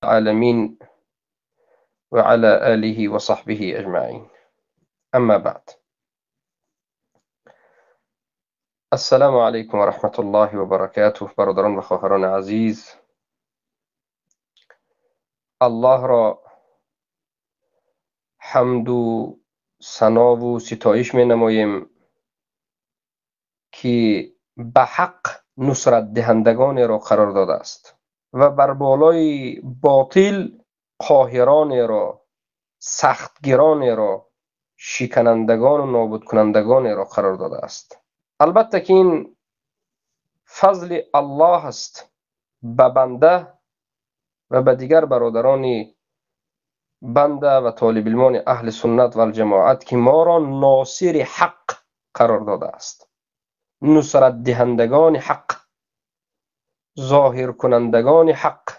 العالمين وعلى آله وصحبه أجمعين. أما بعد، السلام عليكم ورحمة الله وبركاته. برادران و خواهران عزیز، الله را حمد و ثنا و ستایش می نماییم که به حق نصرت دهندگان را قرار داده است و بر بالای باطل قاهران را، سختگیران را، شکنندگان و نابود کنندگان را قرار داده است. البته که این فضل الله است به بنده و به دیگر برادران بنده و طالب علمان اهل سنت و الجماعت که ما را ناصر حق قرار داده است، نصرت دهندگان حق، ظاهر کنندگان حق،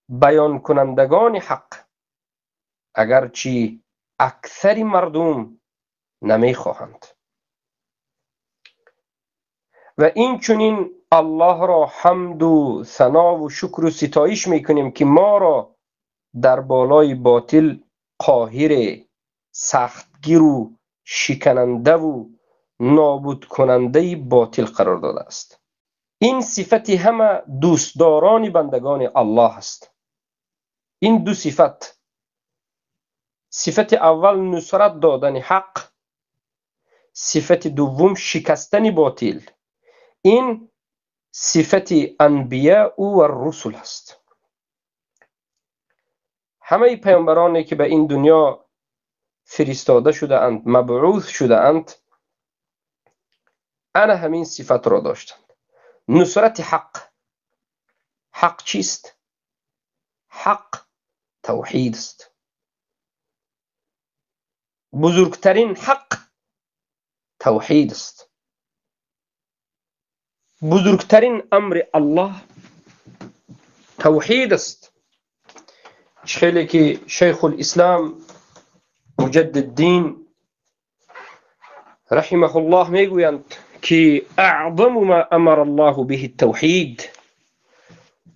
بیان کنندگان حق، اگرچه اکثر مردم نمی خواهند. و این چنین الله را حمد و ثنا و شکر و ستایش میکنیم که ما را در بالای باطل قاهر، سختگیر و شکننده و نابود کننده باطل قرار داده است. این صفت همه دوستداران بندگان الله است. این دو صفت، صفت اول نصرت دادن حق، صفت دوم شکستن باطل، این صفت انبیاء و الرسل است. همه پیامبرانی که به این دنیا فرستاده شده اند، مبعوث شده اند، همین صفت را داشتند. نصرت حق. حق چیست؟ حق توحید است. بزرگترین حق توحید است. بزرگترین امر الله توحید است. خیلی که شیخ الاسلام مجدد الدین رحمه الله میگویند که اعظم ما امر الله به التوحید،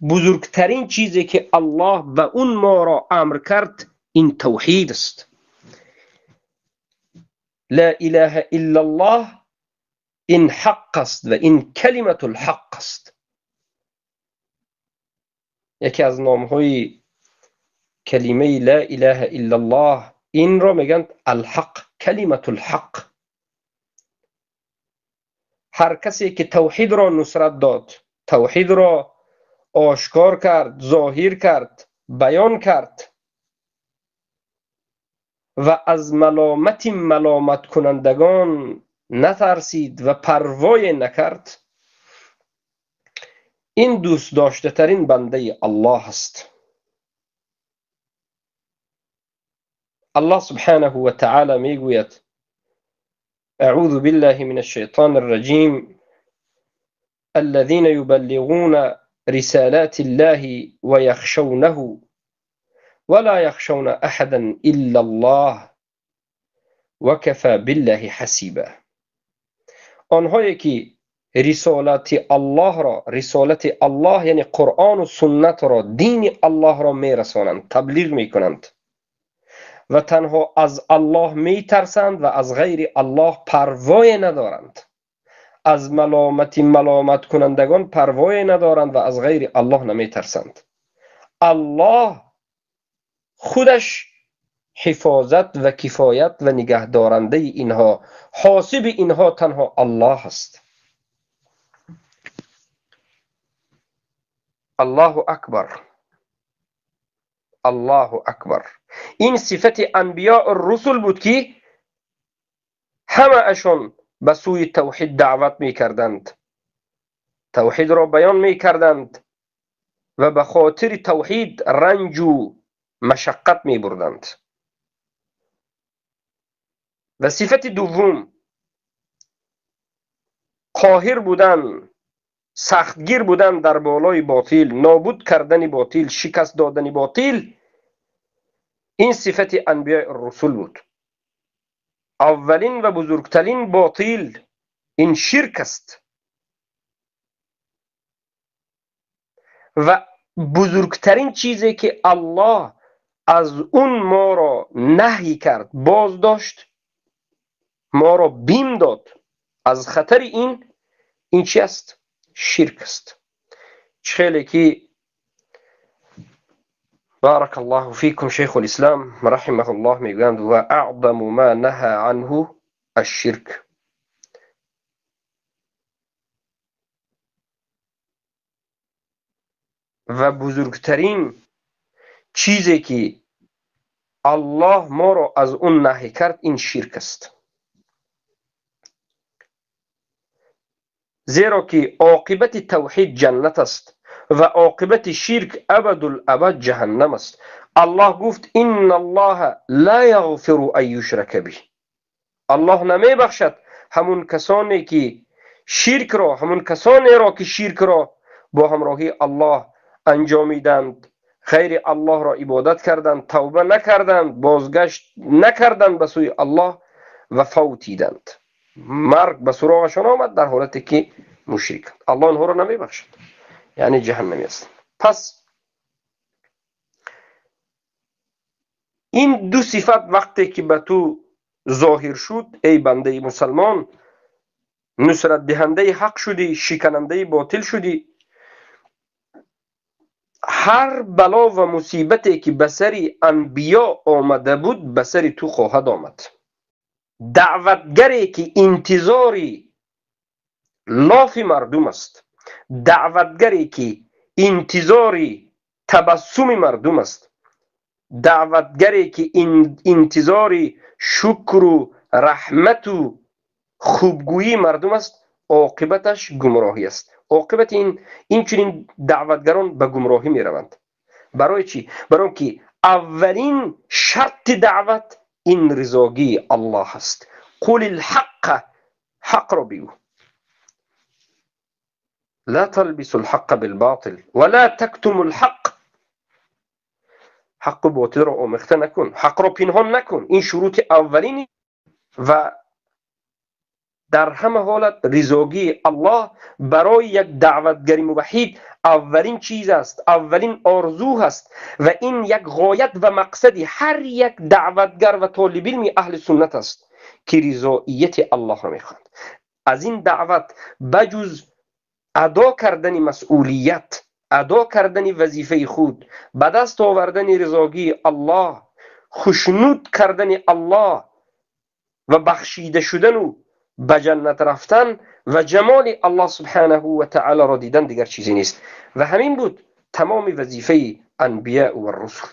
بزرگترین چیزی که الله به اون ما را امر کرد این توحید است. لا اله الا الله این حق است و این کلمت الحق است. یکی از نامهای کلمه لا اله الا الله این را میگن الحق، کلمت الحق. هر کسی که توحید را نصرت داد، توحید را آشکار کرد، ظاهر کرد، بیان کرد و از ملامت کنندگان نترسید و پروای نکرد، این دوست داشته ترین بنده الله است. الله سبحانه و تعالی میگوید: اعوذ بالله من الشیطان الرجیم الذين يبلغون رسالات الله ويخشونه ولا يخشون احدا الا الله وكفى بالله حسیبا. آنهایی که رسالت الله را، رسالت الله یعنی قرآن و سنت را، دین الله را میرسانند، تبلیغ میکنند و تنها از الله میترسند و از غیر الله پروای ندارند، از ملامت کنندگان پروای ندارند و از غیر الله نمیترسند. الله خودش حفاظت و کفایت و نگهدارنده اینها، حاسب اینها تنها الله است. الله اکبر، الله اکبر. این صفت انبیاء الرسل بود که همه اشون به سوی توحید دعوت می کردند، توحید را بیان می کردند و به خاطر توحید رنج و مشقت می بردند. و صفت دوم قاهر بودن، سختگیر بودن در بالای باطل، نابود کردن باطل، شکست دادن باطل، این صفت انبیاء الرسل بود. اولین و بزرگترین باطل این شرک است و بزرگترین چیزی که الله از اون ما را نهی کرد، باز داشت، ما را بیم داد از خطر این چی است؟ شرک است. خیلی که بارك الله فيكم شيخ الإسلام رحمه الله میگویند و اعظم ما نهى عنه الشرك. و بزرگترین چیزی که الله ما را از اون نهی کرد این شرک است. زیرا که عاقبت توحید جنت است و عاقبت شرک ابدالابد جهنم است. الله گفت ان الله لا یغفر ان یشرک به. الله نمی بخشد همون کسانی که شرک را، همون کسانی را که شرک را با همراهی الله انجامیدند، غیر الله را عبادت کردند، توبه نکردند، بازگشت نکردند به سوی الله و فوتیدند، مرگ به سراغشان آمد در حالتی که مشرکند. الله آنها را نمی بخشد، یعنی جهنمی است. پس این دو صفت وقتی که به تو ظاهر شد ای بنده مسلمان، نصرت دهنده حق شدی، شکننده باطل شدی. هر بلا و مصیبتی که به سر انبیا آمده بود به سر تو خواهد آمد. دعوتگری که انتظاری لاف مردم است، دعوتگری که انتظاری تبسم مردم است، دعوتگری که انتظاری شکر و رحمت و خوبگویی مردم است، عاقبتش گمراهی است. عاقبت این چنین دعوتگران به گمراهی می روند. برای چی؟ برای که اولین شرط دعوت این رضاگی الله است. قول الحق، حق را بگو. لا تلبسوا الحق بالباطل ولا تكتموا الحق. حق و باطل را آمیخته نکن، حق را پنهان نکن. این شروط اولین و در همه حالت رضاگی الله برای یک دعوتگری موحد اولین چیز است، اولین آرزو هست و این یک غایت و مقصدی هر یک دعوتگر و طالب علم اهل سنت است که رضایت الله را میخواند. از این دعوت بجز ادا کردن مسئولیت، ادا کردن وظیفه خود، به دست آوردن رضاگی الله، خشنود کردن الله و بخشیده شدن و به جنت رفتن و جمال الله سبحانه و تعالی را دیدن دیگر چیزی نیست. و همین بود تمام وظیفه انبیاء و رسول.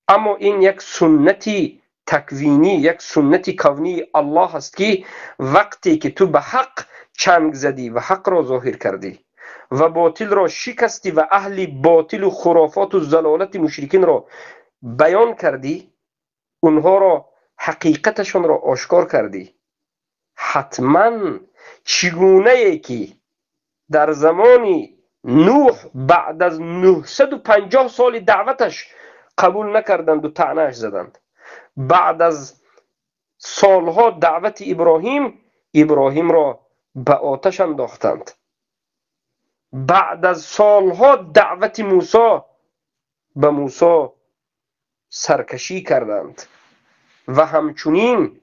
اما این یک سنتی تکوینی، یک سنتی کونی الله است که وقتی که تو به حق چنگ زدی و حق را ظاهر کردی و باطل را شکستی و اهل باطل و خرافات و ضلالت مشرکین را بیان کردی، اونها را حقیقتشون را آشکار کردی، حتما چگونه ای که در زمان نوح بعد از 950 سال دعوتش قبول نکردند و طعنه‌اش زدند، بعد از سالها دعوت ابراهیم را به آتش انداختند، بعد از سالها دعوت موسی به موسی سرکشی کردند و همچنین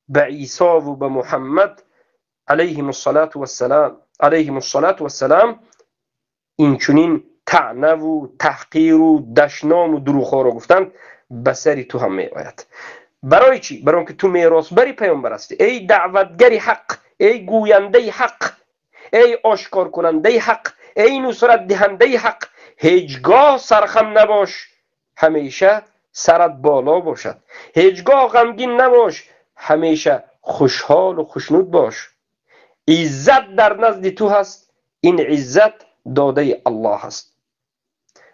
به عیسی و به محمد علیهم الصلاة والسلام این چنین طعنه و تحقیر و دشنام و دروغ‌ها را گفتند. به سر تو هم می آید. برای چی؟ برای که تو میراثبر پیامبر هستی. ای دعوتگر حق، ای گوینده حق، ای آشکار کننده حق، ای نصرت دهنده حق، هیچگاه سرخم نباش، همیشه سرت بالا باشد. هیچگاه غمگین نباش، همیشه خوشحال و خوشنود باش. عزت در نزد تو هست، این عزت داده الله هست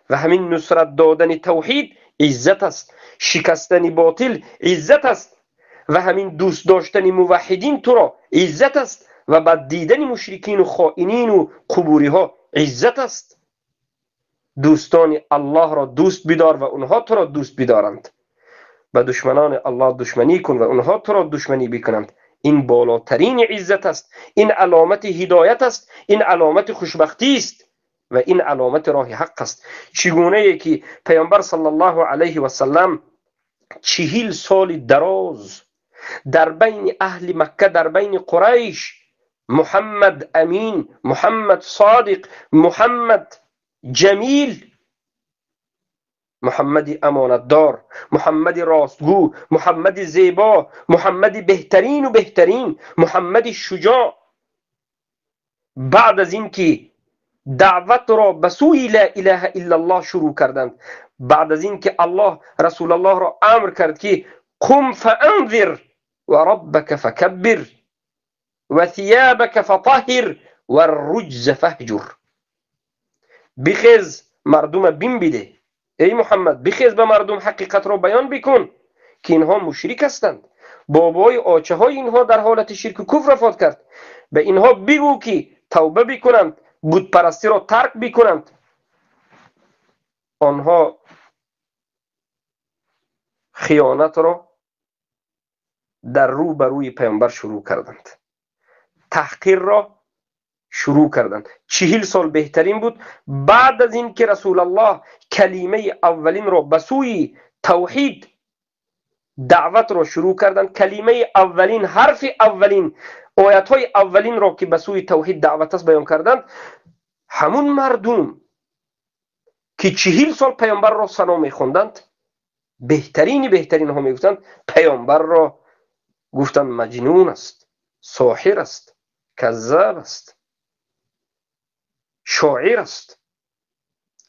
و همین نصرت دادن توحید عزت است، شکستن باطل عزت است و همین دوست داشتن موحدین تو را عزت است و بعد دیدن مشرکین و خائنین و قبوری ها عزت است. دوستان الله را دوست بدار و اونها تو را دوست بدارند. به دشمنان الله دشمنی کن و اونها تو را دشمنی بکنند. این بالاترین عزت است، این علامت هدایت است، این علامت خوشبختی است. و این علامت راه حق است. چگونه ای که پیامبر صلی الله علیه و سلم 40 سال دراز در بین اهل مکه، در بین قریش، محمد امین، محمد صادق، محمد جمیل، محمد امانتدار، محمد راستگو، محمد زیبا، محمد بهترین و بهترین، محمد شجاع، بعد از این که دعوت را به سوی لا اله الا الله شروع کردند، بعد از این که الله رسول الله را امر کرد که قم فانذر و ربک فکبر و ثیابک فطهر و الرجز فهجر، بخیز مردم بین بده، ای محمد بخیز به مردم حقیقت را بیان بکن که اینها مشرک هستند، بابای آچه های اینها در حالت شرک و کفر وفات کرد، به اینها بگو که توبه بکنند، بت پرستی را ترک بکنند. آنها خیانت را در رو بر روی پیامبر شروع کردند، تحقیر را شروع کردند. 40 سال بهترین بود بعد از این که رسول الله کلمه اولین را به سوی توحید دعوت را شروع کردند، کلمه اولین، حرف اولین، آیت های اولین را که به سوی توحید دعوت است بیان کردند، همون مردم که 40 سال پیامبر را ثنا می‌خواندند، بهترین ها میگفتند پیامبر را گفتند مجنون است، ساحر است، کذاب است، شاعر است.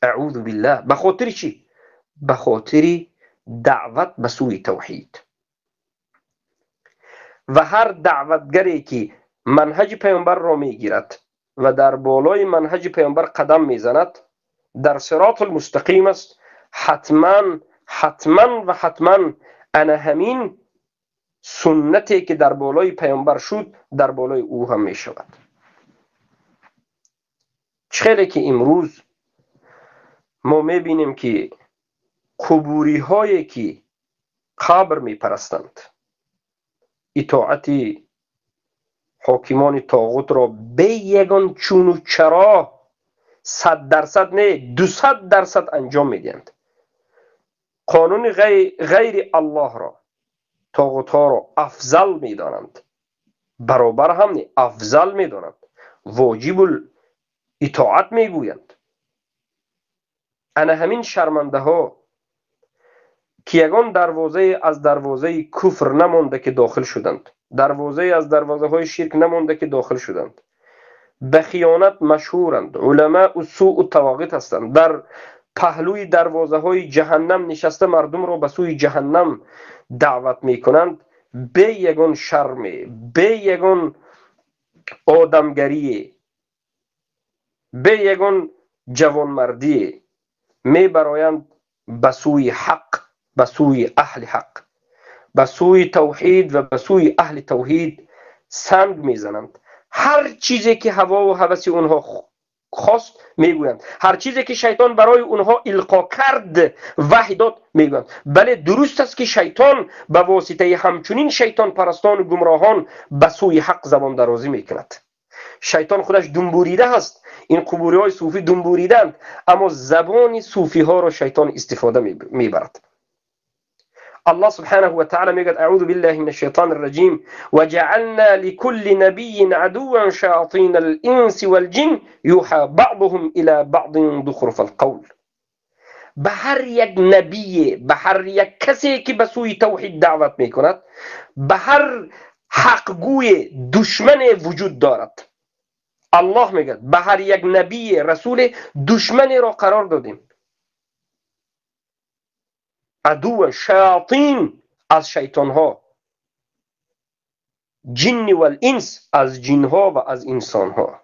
اعوذ بالله. به خاطر چی؟ به خاطر دعوت به سوی توحید. و هر دعوتگری که منهج پیامبر را میگیرد و در بالای منهج پیامبر قدم میزند، در صراط المستقیم است، حتما انا همین سنتی که در بالای پیامبر شد در بالای او هم می شود. خیلی که امروز ما می بینیم که قبوری هایی که قبر می پرستند، اطاعت حاکمان طاغوت را به یگان چون و چرا 100% نه 200% انجام می دهند. قانون غیر الله را، طاغوت ها را افضل می دانند، برابر هم نه افضل می دانند، واجب اطاعت می گویند. انا همین شرمنده ها که یگان دروازه از دروازه کفر نمانده که داخل شدند، دروازه از دروازه های شرک نمانده که داخل شدند، به خیانت مشهورند، علماء سوء و طواغیت هستند، در پهلوی دروازه های جهنم نشسته مردم را به سوی جهنم دعوت می کنند. به یگان شرم، به یگان آدمگری، به یگان جوانمردی می برایند به سوی حق، به سوی اهل حق، به سوی توحید و به سوی اهل توحید سنگ میزنند. هر چیزی که هوا و هوس اونها خواست میگویند، هر چیزی که شیطان برای اونها القا کرد وحی داد میگویند. بله درست است که شیطان به واسطه همچنین شیطان پرستان و گمراهان به سوی حق زبان درازی میکند. شیطان خودش دنبوریده هست، این قبوری های صوفی دنبوریدند، اما زبان صوفی ها را شیطان استفاده میبرد. الله سبحانه وتعالى میگوید اعوذ بالله من الشیطان الرجیم وجعلنا لكل نبي عدوا شياطين الانس والجن يوحى بعضهم الى بعض زخرف القول. به هر یک نبی، به هر یک کسی که به سوی توحید دعوت میکند، به هر حقگوی دشمن وجود دارد. الله میگه به هر یک نبی رسول دشمنی را قرار دادیم. عدو شیاطین از شیطان ها، جن و الانس از جن ها و از انسان ها،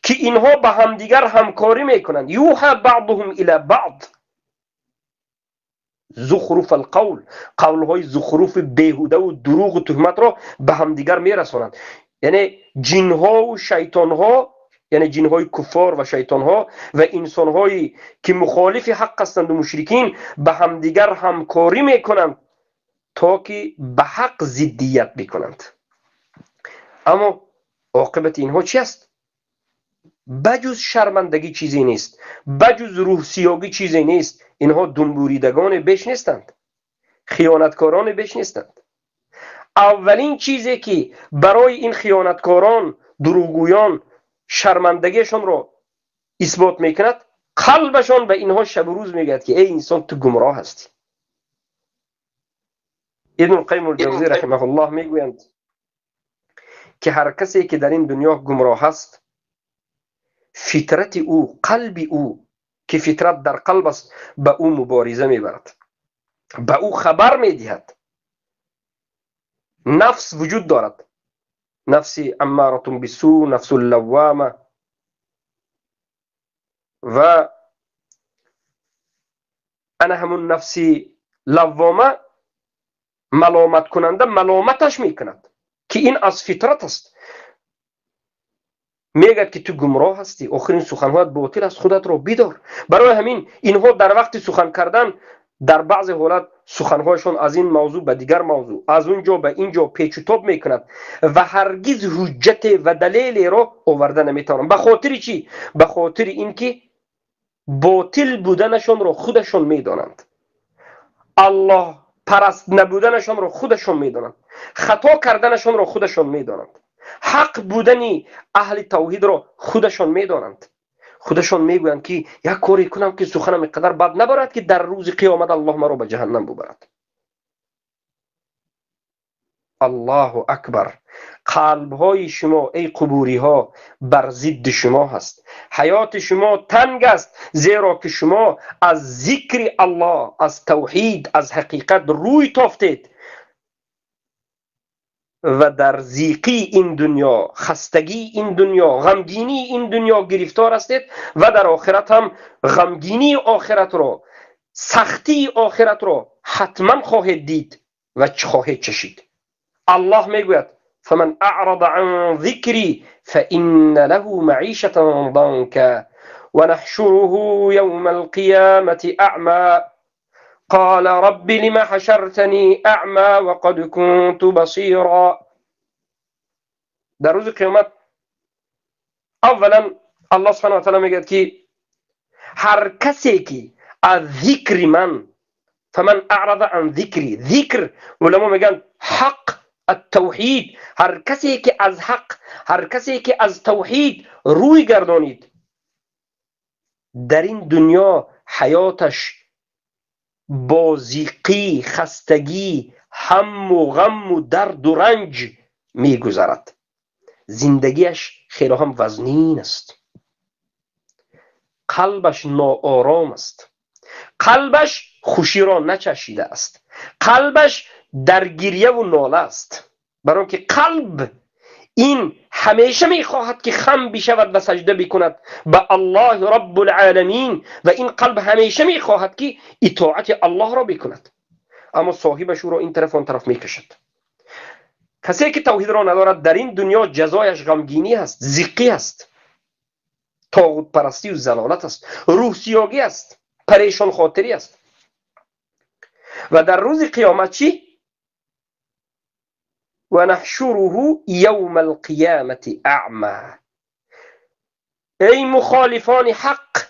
که اینها به همدیگر همکاری میکنند. یوحى بعضهم الى بعض زخرف القول، قول های زخرف بیهوده و دروغ و تهمت را به همدیگر میرسانند. یعنی جن ها و شیطان ها، یعنی جن های کفار و شیطان ها و انسان هایی که مخالف حق هستند و مشرکین به همدیگر همکاری میکنند تا که به حق ضدیت بکنند. اما عاقبت اینها چی است؟ بجز شرمندگی چیزی نیست، بجز روح سیاگی چیزی نیست. اینها دنبوریدگان بیش نیستند، خیانتکاران بیش نیستند. اولین چیزی که برای این خیانتکاران، دروغگویان شرمندگیشون رو اثبات میکند، قلبشان به اینها شب و روز میگه که ای انسان تو گمراه هستی. ابن القیم الجوزی رحمه الله میگویند که هر کسی که در این دنیا گمراه است، فطرت او، قلب او که فطرت در قلب است، به او مبارزه میبرد، به او خبر میدهد. نفس وجود دارد، نفس اماره بالسوء، نفس اللوامه، و انا همون نفس لوامه ملامت کننده ملامتش میکند که این از فطرت است. میگه که تو گمراه هستی، آخرین سخنهایت باطل است، خودت را بدار. برای همین اینها در وقت سخن کردن در بعض حالت سخنهایشان از این موضوع به دیگر موضوع، از اونجا به اینجا پیچ و تاب میکند و هرگز حجت و دلیلی را آورده نمیتوانند. به خاطر چی؟ به خاطر اینکه باطل بودنشان را خودشان میدانند، الله پرست نبودنشان را خودشان میدانند، خطا کردنشان را خودشان میدانند، حق بودنی اهل توحید را خودشان میدانند. خودشان میگویند که یک کاری کنم که سخنم اینقدر بد نبارد که در روز قیامت الله مرا به جهنم ببرد. الله اکبر. قلب‌های شما ای قبوری ها بر ضد شما هست. حیات شما تنگ است، زیرا که شما از ذکر الله، از توحید، از حقیقت روی تافتید و در ضیقی این دنیا، خستگی این دنیا، غمگینی این دنیا گرفتار هستید و در آخرت هم غمگینی آخرت را، سختی آخرت را حتما خواهید دید و خواهید چشید. الله میگوید فمن اعرض عن ذکری فإن له معیشة ضنکا ونحشره یوم القیامة اعمى قال رب لم حشرتني اعمى وقد كنت بصيرا. در روز قیامت اولا الله سبحانه و تعالی میگه که هر کسی که از ذکر من، فمن اعرض عن ذکری، ذکر علما میگن حق التوحید، هر کسی که از حق، هر کسی که از توحید روی گردانید، در این دنیا حیاتش با ضیقی، خستگی، هم و غم و درد و رنج میگذرد. زندگیش خیلی هم وزنین است، قلبش ناآرام است، قلبش خوشی را نچشیده است، قلبش در گریه و ناله است. برای که قلب این همیشه میخواهد که خم بشود و سجده بکند به الله رب العالمین، و این قلب همیشه میخواهد که اطاعت الله را بکند، اما صاحبش او را این طرف آن طرف میکشد. کسی که توحید را ندارد در این دنیا جزایش غمگینی است، ضیقی است، طاغوت پرستی و ضلالت است، روح سیاگی است، پریشان خاطری است. و در روز قیامت چی؟ و نحشره یوم القیامة اعمى. ای مخالفان حق،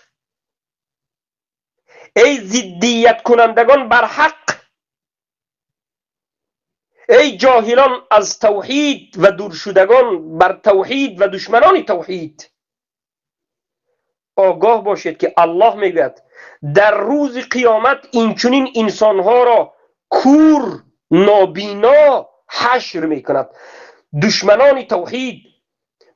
ای ضدیت کنندگان بر حق، ای جاهلان از توحید و دور شدگان بر توحید و دشمنان توحید، آگاه باشید که الله میگوید در روز قیامت اینچنین انسانها را کور، نابینا حشر میکند. دشمنان توحید،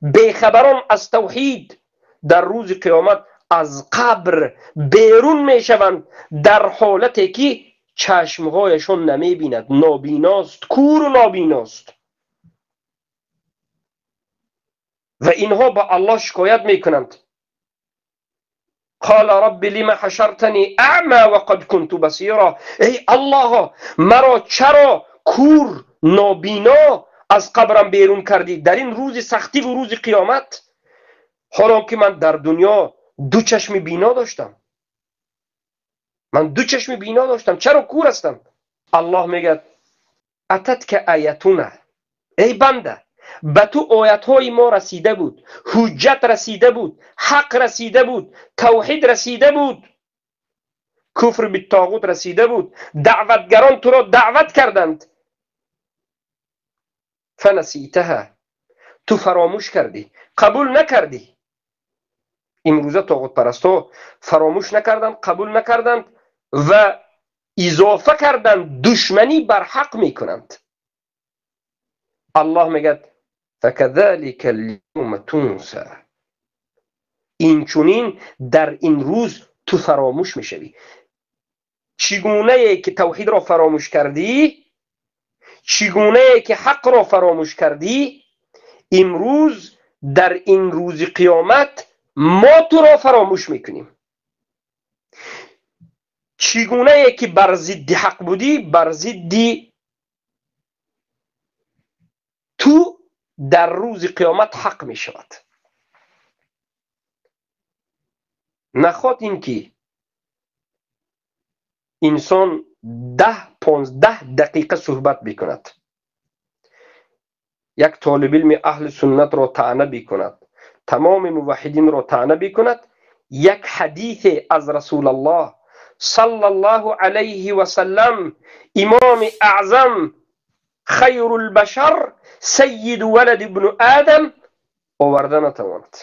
بیخبران از توحید در روز قیامت از قبر بیرون میشوند در حالتی که چشمهایشون نمیبیند، نابیناست، کور و نابیناست، و اینها به الله شکایت میکنند قال رب لم حشرتني اعمى وقد كنت بصيرا. ای الله، مرا چرا کور، نابینا از قبرم بیرون کردی در این روز سختی و روز قیامت، حالا که من در دنیا دو چشم بینا داشتم، من دو چشم بینا داشتم، چرا کور هستم؟ الله میگه اتت که آیتونه، ای بنده به تو آیت‌های ما رسیده بود، حجت رسیده بود، حق رسیده بود، توحید رسیده بود، کفر بالطاغوت رسیده بود، دعوتگران تو را دعوت کردند، فنسیتها، تو فراموش کردی، قبول نکردی. امروزه طاغوت پرستا فراموش نکردند، قبول نکردند و اضافه کردند، دشمنی بر حق میکنند. الله میگه فکذلک اليوم تنسی، این چونین در این روز تو فراموش میشوی. چگونه ای که توحید را فراموش کردی، چگونه ای که حق را فراموش کردی، امروز در این روز قیامت ما تو را فراموش میکنیم. چگونه ای که بر ضد حق بودی، بر ضد تو در روز قیامت حق می شود. نخواد اینکه انسان 10-15 دقیقه صحبت بکند، یک طالب علم اهل سنت را طعنه بکند، تمام موحدین را طعنه بکند، یک حدیث از رسول الله صلی الله علیه و سلم، امام اعظم، خیر البشر، سید ولد ابن آدم، آورده نتواند.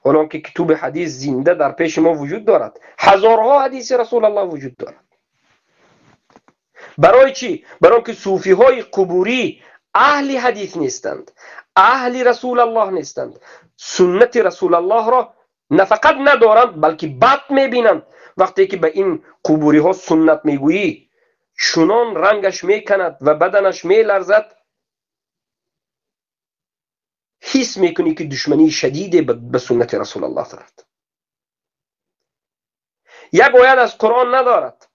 حالا که کتب حدیث زنده در پیش ما وجود دارد، هزارها حدیث رسول الله وجود دارد. برای چی؟ برای که صوفی های قبوری اهل حدیث نیستند، اهل رسول الله نیستند، سنت رسول الله را نه فقط ندارند بلکه بد میبینند. وقتی که به این قبوری ها سنت میگویی، چنان رنگش میکند و بدنش میلرزد، حس میکنی که دشمنی شدید به سنت رسول الله دارد. یک آیت از قرآن ندارد،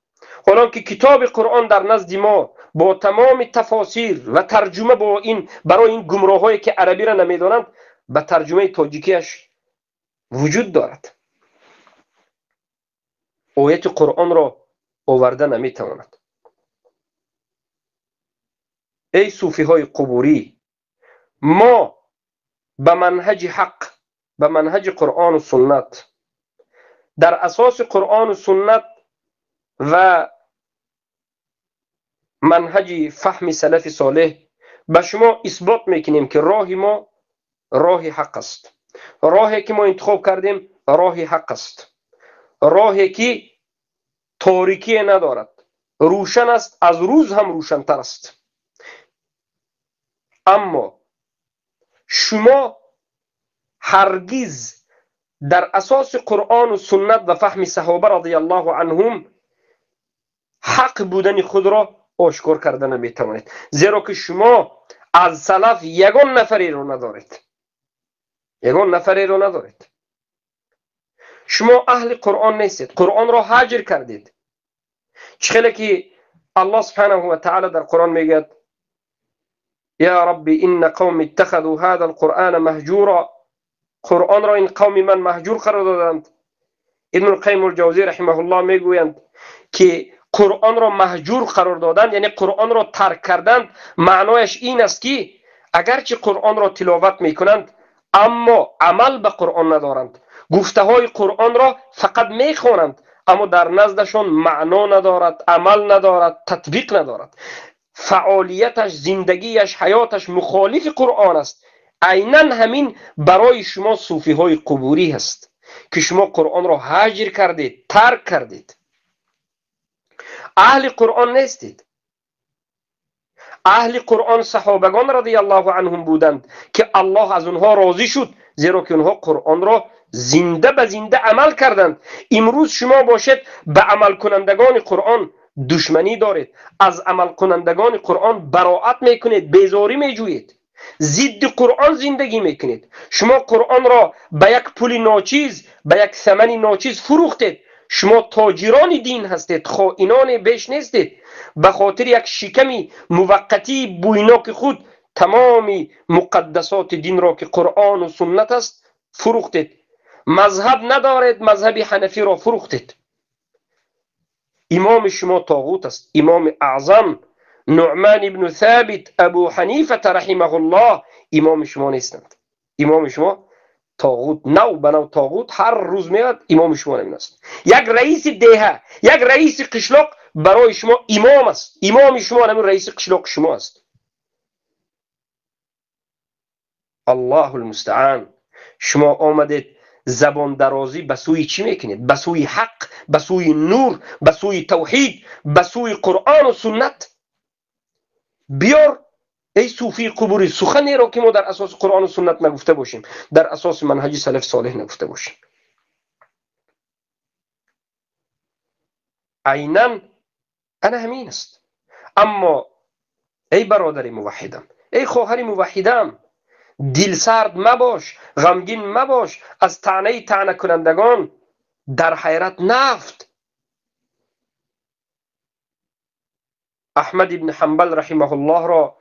حالا که کتاب قرآن در نزد ما با تمام تفاسیر و ترجمه با این برای این گمراهایی که عربی را نمیدانند به ترجمه تاجیکیش وجود دارد، آیت قرآن را آورده نمیتواند. ای صوفی های قبوری، ما به منهج حق، به منهج قرآن و سنت، در اساس قرآن و سنت و منهج فهم سلف صالح به شما اثبات میکنیم که راه ما راه حق است. راهی که ما انتخاب کردیم راه حق است، راهی که تاریکی ندارد، روشن است، از روز هم روشن‌تر است. اما شما هرگز در اساس قرآن و سنت و فهم صحابه رضی الله عنهم حق بودن خود را آشکار کرده نمیتوانید، زیرا که شما از سلف یگان نفری رو ندارید، یگان نفری رو ندارید. شما اهل قرآن نیستید، قرآن را هجر کردید. چخیلی که الله سبحانه و تعالی در قرآن میگه یا ربی ان قوم اتخذوا هذا القرآن مهجورا، قرآن را این قوم من مهجور قرار دادند. ابن القیم الجوزی رحمه الله میگویند که قرآن را مهجور قرار دادند یعنی قرآن را ترک کردند، معنایش این است که اگرچه قرآن را تلاوت میکنند اما عمل به قرآن ندارند، گفته های قرآن را فقط میخوانند اما در نزدشان معنا ندارد، عمل ندارد، تطبیق ندارد، فعالیتش، زندگیش، حیاتش مخالف قرآن است. عیناً همین برای شما صوفی های قبوری هست که شما قرآن را هجر کردید، ترک کردید، اهل قرآن نیستید. اهل قرآن صحابگان رضی الله عنهم بودند که الله از اونها راضی شد، زیرا که اونها قرآن را زنده به زنده عمل کردند. امروز شما باشد به عمل کنندگان قرآن دشمنی دارید، از عمل کنندگان قرآن براءت میکنید، بیزاری میجویید، ضد قرآن زندگی میکنید. شما قرآن را به یک پول ناچیز، به یک ثمن ناچیز فروختید. شما تاجران دین هستید، خائنان بیش نیستید. به خاطر یک شکمی موقتی بویناک خود تمام مقدسات دین را که قرآن و سنت است فروختید. مذهب ندارید، مذهب حنفی را فروختید. امام شما طاغوت است، امام اعظم نعمان ابن ثابت، ابو حنیفه رحمه الله امام شما نیستند. امام شما طاغوت، نو به نو طاغوت هر روز میاد، امام شما نمیست. یک رئیس دهه، یک رئیس قشلاق برای شما امام است. امام شما همین رئیس قشلاق شما است. الله المستعان. شما آمدید زبان درازی به سوی چی میکنید؟ به سوی حق، به سوی نور، به سوی توحید، به سوی قرآن و سنت. بیار ای صوفی قبوری، سخنی را که ما در اساس قرآن و سنت نگفته باشیم، در اساس منهج سلف صالح نگفته باشیم. عیناً انا همین است. اما ای برادر موحدم، ای خواهر موحدم، دل سرد مباش، غمگین مباش از طعنه کنندگان. در حیرت نفت احمد ابن حنبل رحمه الله را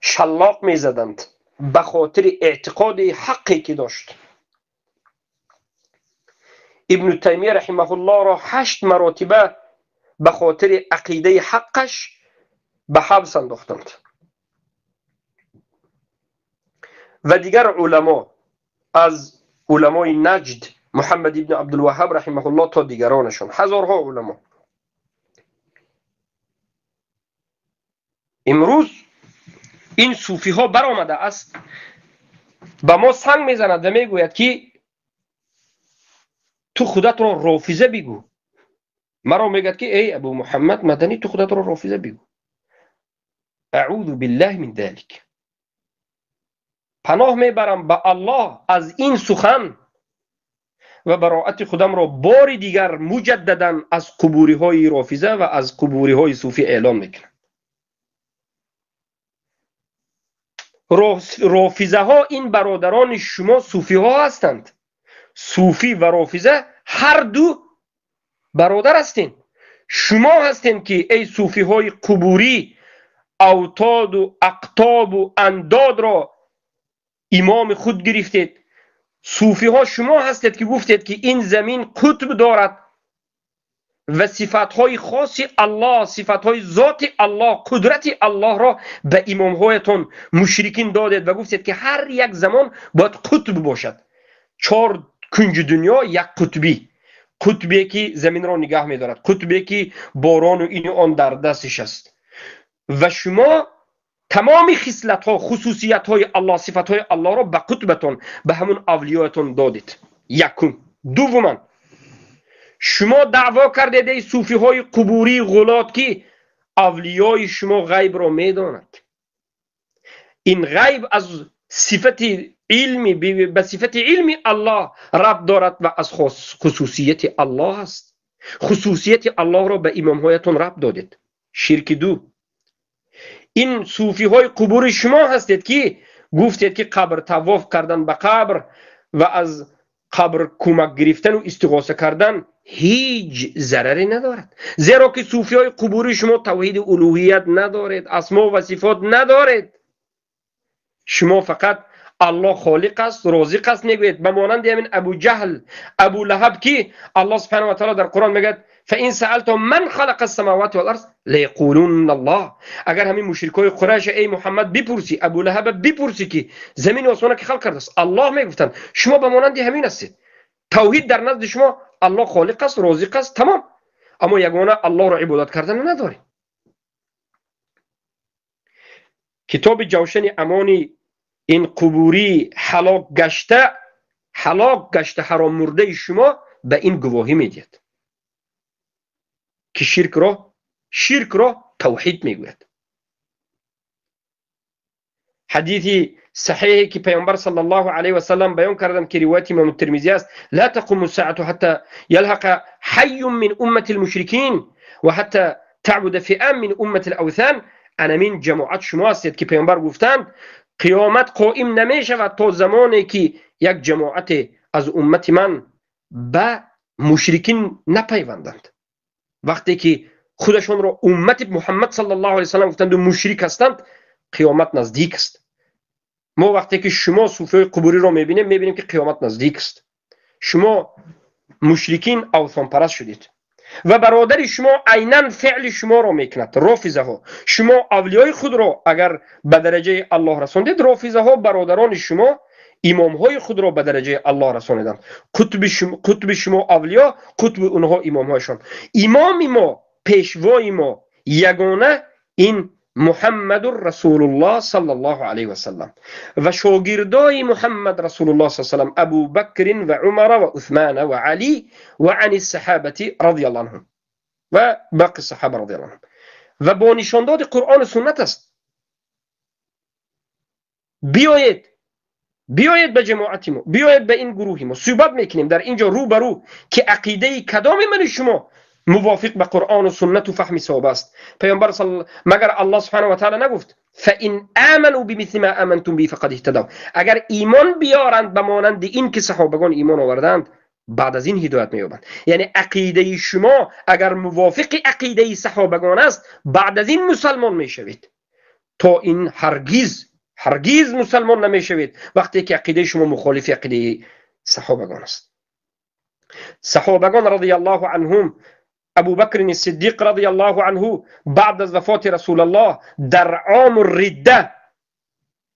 شلاق می زدند به خاطر اعتقاد حقی که داشت. ابن تیمیه رحمه الله را 8 مراتبه به خاطر عقیده حقش به حبس انداختند. و دیگر علما، از علمای نجد محمد ابن عبدالوهاب رحمه الله تا دیگرانشون، هزارها علما. امروز این صوفی ها برآمده است به ما سنگ میزند و میگوید که تو خودت را رافضه بگو. مرا میگد که ای ابو محمد مدنی تو خودت را رافضه بگو. اعوذ بالله من ذلك. پناه میبرم به الله از این سخن و براءت خودم را بار دیگر مجددا از قبوری های رافضه و از قبوری های صوفی اعلام میکنم. رافضه ها این برادران شما صوفی ها هستند. صوفی و رافضه هر دو برادر هستین. شما هستین که ای صوفی های قبوری اوتاد و اقطاب و انداد را امام خود گرفتید. صوفی ها شما هستید که گفتید که این زمین قطب دارد و صفات های خاص الله، صفات های ذات الله، قدرت الله را به امام هایتون مشرکین دادید و گفتید که هر یک زمان باید قطب باشد. 4 کنج دنیا یک قطبی، قطبی که زمین را نگاه می‌دارد، قطبی که باران و این و آن در دستش است. و شما تمام خصلت ها، خصوصیت های الله، صفات های الله را به قطبتون، به همون اولیاتون دادید. یکم. دوما شما دعوا کردید ای صوفی های قبوری غلات که اولیای شما غیب را میداند. این غیب از صفت علمی به صفت علمی الله ربط دارد و از خصوصیت الله است. خصوصیت الله را به امام هایتون ربط دادید. شرک دو. این صوفی های قبور شما هستید که گفتید که قبر طواف کردن به قبر و از قبر کمک گرفتن و استغاثه کردن هیچ ضرری ندارد. زیرا که صوفی های قبور شما توحید الوهیت ندارید، اسما و صفات ندارید. شما فقط الله خالق است، رازق است میگوید. به مانند همین ابو جهل، ابو لهب که الله سبحانه و تعالی در قرآن میگه فإن سألتم من خلق السماوات والارض ليقولون الله. اگر همین مشرکای قریش ای محمد بپرسی، ابو لهب بپرسی که زمین و آسمان که خلق کرده است، الله میگفتن. شما به مانند همین هستید. توحید در نزد شما الله خالق است، رازق است، تمام. اما یگانه الله را عبادت کردن ندارید. کتاب جوشن امانی این قبوری هلاک گشته حرام مرده شما به این گواهی میدید که شرک را توحید میگوید. حدیثی صحیحی که پیامبر صلی الله علیه و سلم بیان کردن که روایت امام ترمذی است: لا تقوم الساعه حتى يلحق حي من امه المشركين وحتى تعبد فئام من امه الاوثان. انامین جماعت شما هستید که پیامبر گفتند قیامت قائم نمی شود تا زمانی که یک جماعت از امت من به مشرکین نپیوندند. وقتی که خودشون را امت محمد صلی الله علیه و سلم گفتند و مشرک هستند، قیامت نزدیک است. ما وقتی که شما صوفی قبوری را میبینیم که قیامت نزدیک است. شما مشرکین اوثان پرست شدید. و برادر شما عیناً فعل شما را میکند. رافضه ها، شما اولیای خود را اگر به درجه الله رساندید، رافضه ها برادران شما امام های خود را به درجه الله رساندند. قطب شما اولیا، قطب اونها امام هایشان. امام ما، پیشوای ما یگانه این محمد رسول الله صلی الله علیه و سلم و شاگردای محمد رسول الله صلی الله علیه و سلم ابو بکر و عمر و عثمان و علی و عن الصحابه رضی الله عنهم و باقی الصحابه رضی الله عنهم و با نشانداد قرآن و سنت است. بیایید به جماعت ما، بیایید به این گروه ما، صحبت میکنیم در اینجا رو به رو که عقیده کدام من شما موافق به قرآن و سنت و فهم صحابه است. پیامبر مگر الله سبحانه و تعالی نگفت فان آمنوا بمثل ما آمنتم به فقد اهتدوا؟ اگر ایمان بیارند به مانند این که صحابگان ایمان آوردند، بعد از این هدایت مییابند. یعنی عقیده شما اگر موافق عقیده صحابگان است، بعد از این مسلمان میشوید. تا این هرگز مسلمان نمیشوید وقتی که عقیده شما مخالف عقیده صحابگان است. صحابگان رضی الله عنهم، ابو بکر الصدیق رضی الله عنه بعد از وفات رسول الله در عام الرده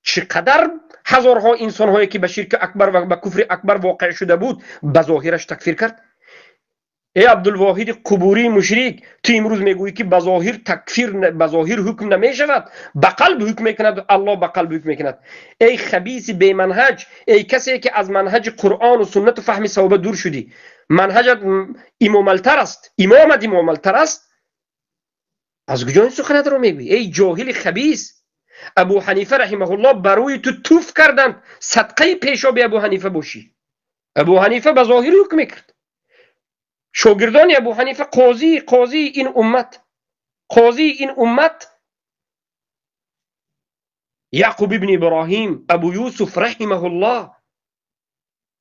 چقدر هزارها انسان هایی که به شرک اکبر و به کفر اکبر واقع شده بود به ظاهرش تکفیر کرد. ای عبدالواحد قبوری مشرک، تو امروز میگویی که بظاهر تکفیر، بظاهر حکم نمی شود، به قلب حکم میکند، الله به قلب حکم میکند. ای خبیث بی منهج، ای کسی که از منهج قرآن و سنت و فهم صحابه دور شدی، منهجت امام‌التر است، امامت امام‌التر است، از کجا این سخنت رو میگویی؟ ای جاهل خبیث. ابو حنیفه رحمه الله بروی تو توف کردند صدقه پیشا به ابو حنیفه باشی. ابو حنیفه به ظاهر حکم میکرد. شاگردان ابو حنیفه قاضی این امت یعقوب ابن ابراهیم، ابو یوسف رحمه الله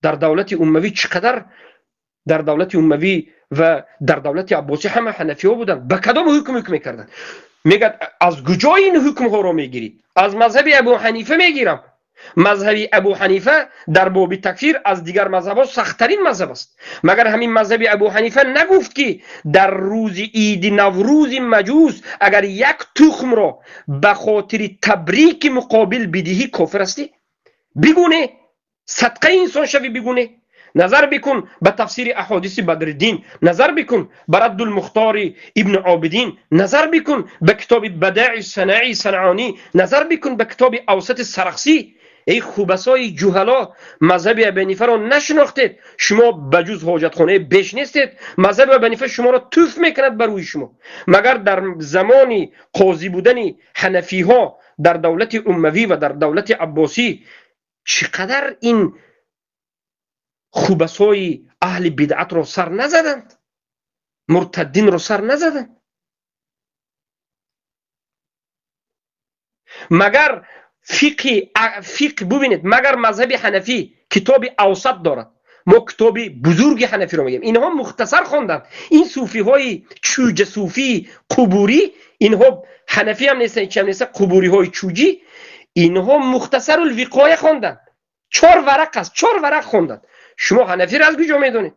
در دولت اموی چقدر، در دولت اموی و در دولت عباسی همه حنفی ها بودن. به کدام حکم میکردن؟ میگه از کجا این حکم ها رو میگیرید؟ از مذهب ابو حنیفه میگیرم. مذهب ابو حنیفه در باب تکفیر از دیگر مذهب‌ها سخت‌ترین مذهب است. مگر همین مذهب ابو حنیفه نگفت که در روز عید نوروز مجوس اگر یک تخم را به خاطر تبریک مقابل بدهی کافر استی؟ بگونه صدقه انسان شوی بگونه. نظر بکن به تفسیر احادیث بدرالدین، نظر بکن به رد المختار ابن عابدین، نظر بکن به کتاب بدائع صنعانی، نظر بکن به کتاب اوسط سرخسی. ای خوبسای جهلا، مذهب ابی حنیفه را نشناختید. شما بجز حاجتخانه بیش نیستید. مذهب ابی حنیفه شما را توف میکند بر روی شما. مگر در زمانی قاضی بودن حنفی ها در دولت اموی و در دولت عباسی چقدر این خوبسای اهل بدعت را سر نزدند، مرتدین را سر نزدند؟ مگر فقه ببینید، مگر مذهب حنفی کتاب اوسط دارد؟ ما کتاب بزرگ حنفی رو میگیم، اینها مختصر خواندند. این صوفی های چوج صوفی قبوری، اینها حنفی هم نیستن، چه هم نیستن، قبوری های چوجی، اینها مختصر الوقایه خواندند. 4 ورق است، 4 ورق خواندند. شما حنفی را از کجا میدونید؟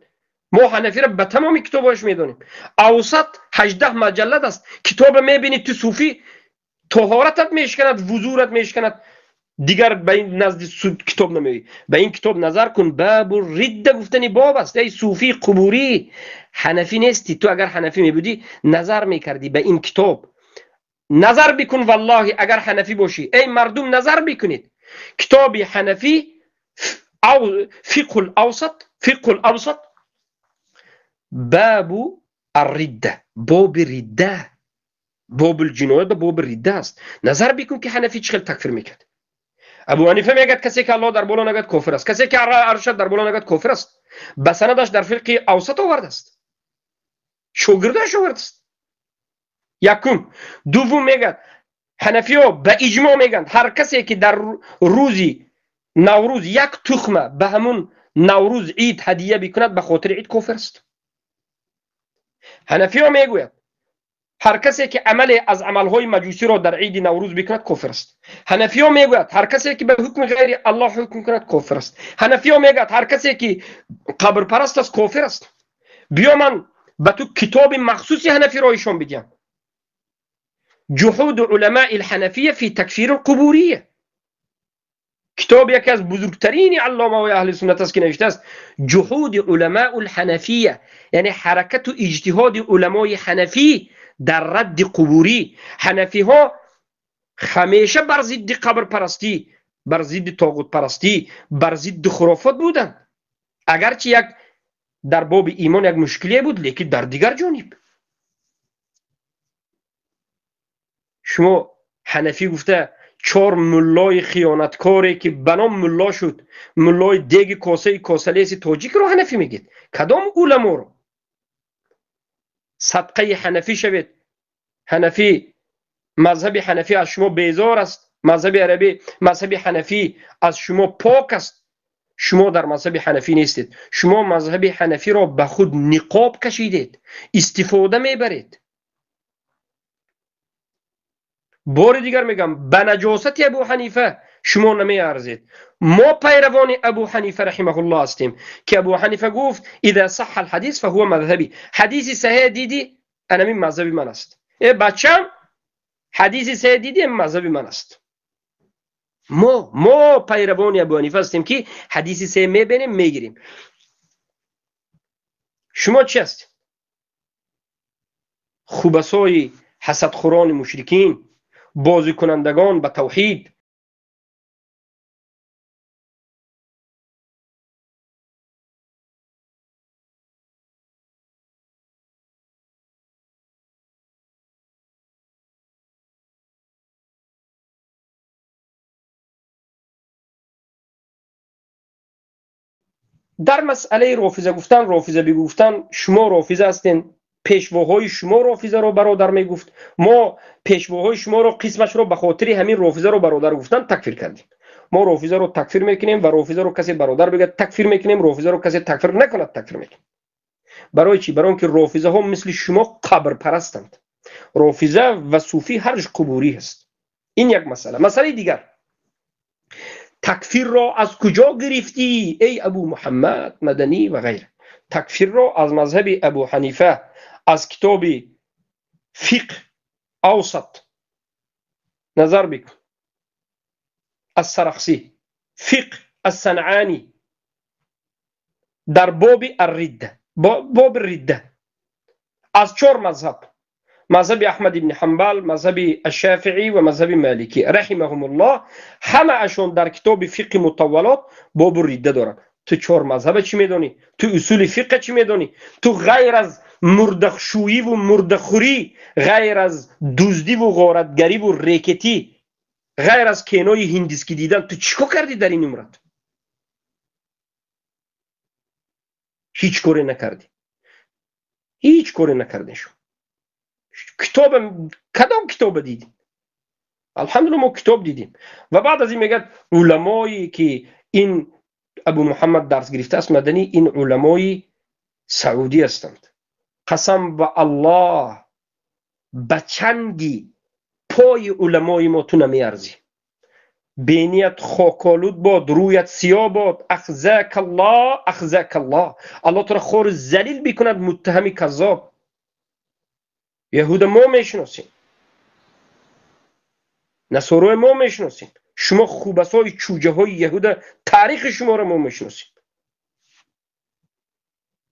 ما حنفی را به تمام کتاباش میدونیم. اوسط 18 مجلد است. کتاب میبینید تو صوفی طهارتت میشکند، وضوءت میشکند، دیگر به این نزد کتاب نمیوی. به این کتاب نظر کن، باب الرده گفتنی باب است. ای صوفی قبوری، حنفی نیستی. تو اگر حنفی میبودی نظر میکردی به این کتاب. نظر بکن والله اگر حنفی باشی. ای مردم نظر بکنید، کتاب حنفی فقه الاوسط باب الرده، باب رده، باب الجنایت و باب رده است. نظر بکن که حنفی چخیل تکفیر میکرد. ابو حنیفه میگه کسی که الله در بالا نگد کافر است، کسی که عرش در بالا نگد کافر است. به سندش در فقه اوسط آورده است، شاگردش آورده است. یکم. دوم میگه حنفی ها به اجماع میگن هر کسی که در روزی نوروز یک تخمه به همون نوروز عید هدیه بکند به خاطر عید کافر است. حنفی ها میگوید هر کسی که عمل از عملهای مجوسی را در عید نوروز بکند کافر است. حنفی ها میگوید هر کسی که به حکم غیر الله حکم کند کافر است. حنفی ها میگوید هر کسی که قبر پرست است کافر است. بیا من به تو کتاب مخصوصی حنفی را ایشان بگم. جهود علماء الحنفیه فی تکفیر القبوریه، کتاب یکی از بزرگترین علامه و اهل سنت است که نوشته است جهود علماء الحنفیه، یعنی حرکت و اجتهاد علمای حنفی در رد قبوری. حنفی ها همیشه بر ضد قبر پرستی، بر ضد طاغوت پرستی، بر ضد خرافات بودند. اگرچه یک در باب ایمان یک مشکلی بود، لیکن در دیگر جانب شما حنفی گفته 4 ملای خیانتکاری که بنام ملا شد، ملای دیگ کاسه کاسلیس تاجیک رو حنفی میگید. کدام علما رو؟ صدقه حنفی شوید. حنفی، مذهب حنفی از شما بیزار است، مذهب عربی، مذهب حنفی از شما پاک است. شما در مذهب حنفی نیستید. شما مذهب حنفی را به خود نقاب کشیدید، استفاده میبرید. بار دیگر میگم به نجاست ابو حنیفه شما نمی ارزید. ما پیروان ابو حنیفه رحمه الله هستیم که ابو حنیفه گفت اذا صح الحديث فهو مذهبی. حدیث صحیح دیدی انمی مذهبی من است. ای بچم حدیث صحیح دیدی مذهبی من است. ما پیروان ابو حنیفه هستیم که حدیث صحیح میبینیم میگیریم. شما چی هستید؟ خوبسای حسدخوران مشرکین، بازی کنندگان به توحید. در مسئله رافضه گفتن، رافضه بگفتن، شما رافضه هستین، پیشواهای شما رافضه رو برادر میگفت، ما پیشواهای شما رو قسمش رو به خاطر همین رافضه رو برادر گفتن تکفیر کردیم. ما رافضه رو تکفیر میکنیم و رافضه رو کسی برادر بگه تکفیر میکنیم، رافضه رو کسی تکفیر نکند تکفیر میکنیم. برای چی؟ برای اینکه رافضه ها مثل شما قبر پرستند. رافضه و صوفی هرج قبوری هست. این یک مسئله. مسئله دیگر، تکفیر را از کجا گرفتی ای ابو محمد مدنی و غیره؟ تکفیر را از مذهب ابو حنیفه، از کتاب فقه اوسط نظر بکن، از سرخسی، فقه از صنعانی در باب الرده، باب الرده، از 4 مذهب، مذهب احمد بن حنبل، مذهب الشافعی و مذهب مالکی رحمهم الله، همه اشون در کتاب فقه مطولات باب الرده دارن. تو 4 مذهب چی میدونی؟ تو اصول فقه چی میدونی؟ تو غیر از مردخشویی و مردخوری، غیر از دزدی و غارتگری و ریکتی، غیر از کینای هندسکی دیدن، تو چیکار کردی در این عمرت؟ هیچ کاری نکردی. هیچ کاری نکردی. شو کتاب، کدام کتاب دیدیم؟ الحمدلله ما کتاب دیدیم. و بعد از این میگه علمایی که این ابو محمد درس گرفته است مدنی، این علمای سعودی هستند. قسم به الله به چنگی پای علمای ما تو نمیارزی. بینیت خاکالود باد، رویت سیاه باد. اخزاک الله، اخزاک الله. الله تو را خور ذلیل بکند متهم کذاب. یهود ما میشناسیم، نصارای ما میشناسیم. شما خوبسای چوجه های یهود تاریخ شما را ما میشناسیم.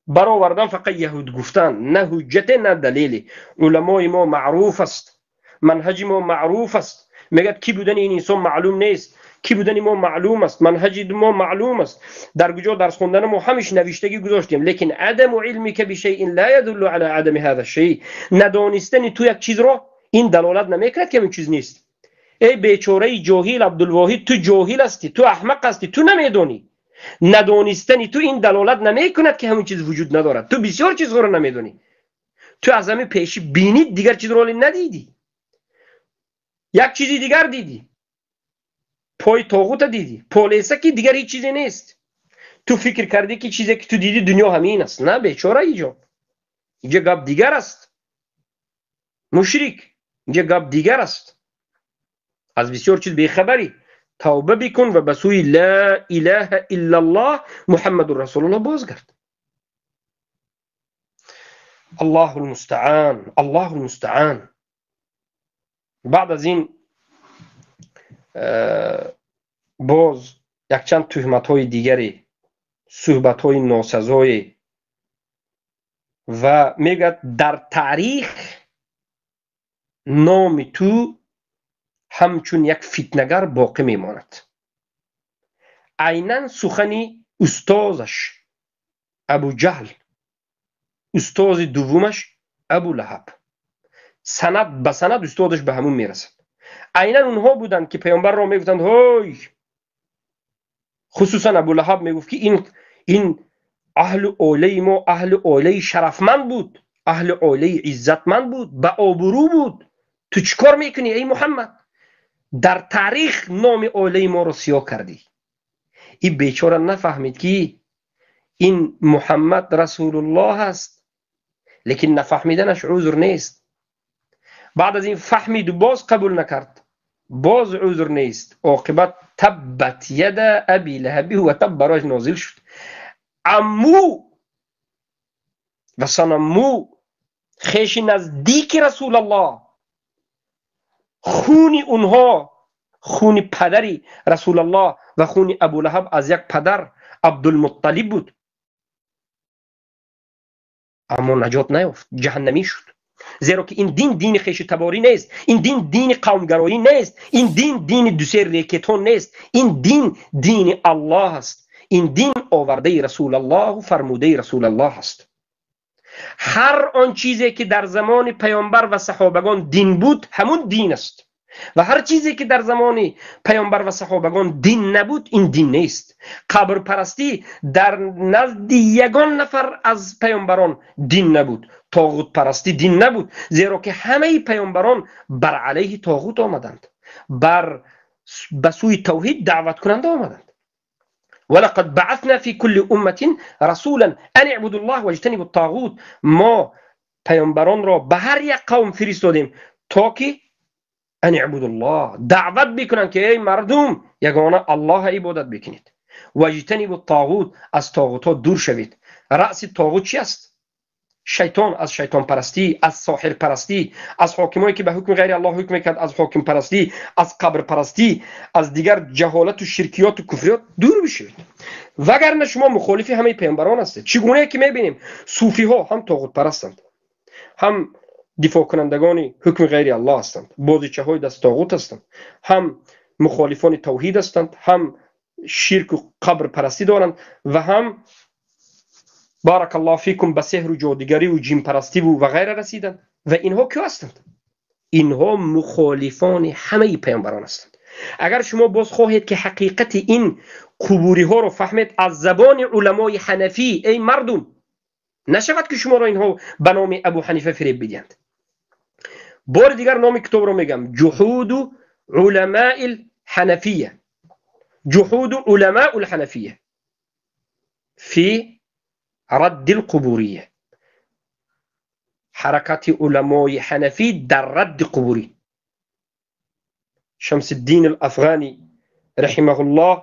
برآوردن فقط یهود گفتن، نه حجت نه دلیلی. علمای ما معروف است، منهج ما معروف است. میگه کی بودن این انسان معلوم نیست، کی بودن ما معلوم است، منهج ما معلوم است. در کجا درس خوندن ما همیش نوشتگی گذاشتیم. لیکن عدم علمی که بشیء لا يدل على عدم هذا الشيء، ندانستن تو یک چیز را این دلالت نمیکرد که این چیز نیست. ای بیچاره جاهل عبدالواحد، تو جاهل هستی، تو احمق هستی، تو نمیدونی. ندانستنی تو این دلالت نمیکند که همین چیز وجود ندارد. تو بسیار چیزها رو نمیدونی. تو از همین پیشی بینید دیگر چیز رو ندیدی، یک چیزی دیگر دیدی، پای طاغوت دیدی، پالیسه که دیگر هیچ چیزی نیست. تو فکر کردی که چیزی که تو دیدی دنیا همین است. نه بیچاره اینجا گپ دیگر است. مشرک، اینجا گپ دیگر است. از بسیار چیز بیخبری. توبه بکن و به سوی لا اله الا الله محمد رسول الله بازگرد. الله المستعان، الله المستعان. بعد از این باز یک چند تهمت های دیگری، صحبت های ناسزای و میگه در تاریخ نام تو همچون یک فتنگر باقی میماند. عیناً سخنی استازش ابو جهل، استاز دومش ابو لهب، سند به سند استادش به همون میرسد. عیناً اونها بودند که پیامبر را میگفتند هوی، خصوصا ابو لهب میگفت که این اهل اولی ما اهل اولی شرفمند بود، اهل اولی عزتمند بود، به آبرو بود. تو چیکار میکنی ای محمد؟ در تاریخ نام اولی ما رو سیاه کردی. این بیچاره نفهمید که این محمد رسول الله است، لیکن نفهمیدنش عذر نیست. بعد از این فهمید و باز قبول نکرد، باز عذر نیست. عاقبت تبت ید ابی لهب و تب براش نازل شد. عمو و صنمو، خیش نزدیک رسول الله، خونی اونها، خونی پدری رسول الله و خونی ابو لهب از یک پدر عبدالمطلب بود، اما نجات نیافت، جهنمی شد. زیرا که این دین دین خیش تباری نیست، این دین دین قومگرایی نیست، این دین دین دو سه ریکتون نیست، این دین دین الله است. این دین آورده رسول الله و فرموده رسول الله است. هر آن چیزی که در زمان پیامبر و صحابگان دین بود همون دین است و هر چیزی که در زمان پیامبر و صحابگان دین نبود این دین نیست. قبر پرستی در نزد یگان نفر از پیامبران دین نبود، طاغوت پرستی دین نبود، زیرا که همه پیامبران بر علیه طاغوت آمدند، به سوی توحید دعوت کننده آمدند. ولقد بعثنا في كل امه رسولا ان اعبدوا الله واجتنبوا الطاغوت. ما پیامبران را به هر یک قوم فرستادیم تا که ان اعبدوا الله، دعوت بکنن که ای مردم یگانه الله عبادت بکنید، واجتنبوا الطاغوت، از طاغوت ها دور شوید. رأس طاغوت چی است؟ شیطان. از شیطان پرستی، از ساحر پرستی، از حاکمایی که به حکم غیر الله حکم میکرد، از حاکم پرستی، از قبر پرستی، از دیگر جهالت و شرکیات و کفریات دور بشوید. وگرنه شما مخالفی همه پیامبران هستید. چگونه که میبینیم صوفی ها هم طاغوت پرستند، هم دفاع کنندگان حکم غیر الله هستند، بازیچه های دست طاغوت هستند، هم مخالفان توحید هستند، هم شرک و قبر پرستی دارند و هم بارک الله فیکم به سحر و جادوگری و جن پرستی و غیره رسیدند. و اینها کی هستند؟ اینها مخالفان همه پیامبران هستند. اگر شما باز خواهید که حقیقت این قبوری ها رو فهمید از زبان علمای حنفی، ای مردم، نشود که شما را اینها به نام ابو حنیفه فریب بدهند. بار دیگر نام کتاب رو میگم، جحود علماء الحنفیه، جحود علماء الحنفیه فی رد القبوریه، حرکت علمای حنفی در رد قبوری. شمس الدین الافغانی رحمه الله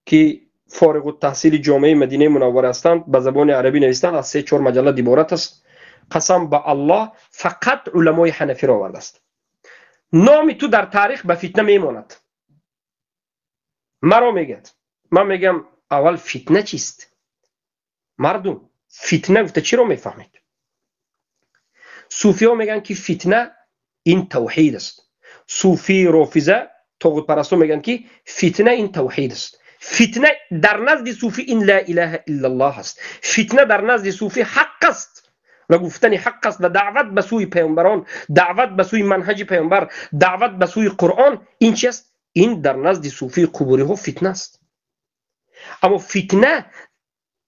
که فارغ التحصیل جامعه مدینه منوره هستند، به زبان عربی نوشتند، از 3-4 مجلد عبارت است. قسم به الله فقط علمای حنفی را آورده است. نام تو در تاریخ به فتنه میماند. مرا میگد، من میگم اول فتنه چیست؟ مردم فتنه گفته چی رو میفهمید؟ صوفی ها میگن که فتنه این توحید است. صوفی رافضه طاغوت پرستو میگن که فتنه این توحید است. فتنه در نزد صوفی این لا اله الا الله است. فتنه در نزد صوفی حق است و گفتن حق است و دعوت به سوی پیامبران، دعوت به سوی منهج پیامبر، دعوت به سوی قرآن. این چی است؟ این در نزد صوفی قبوری ها فتنه است. اما فتنه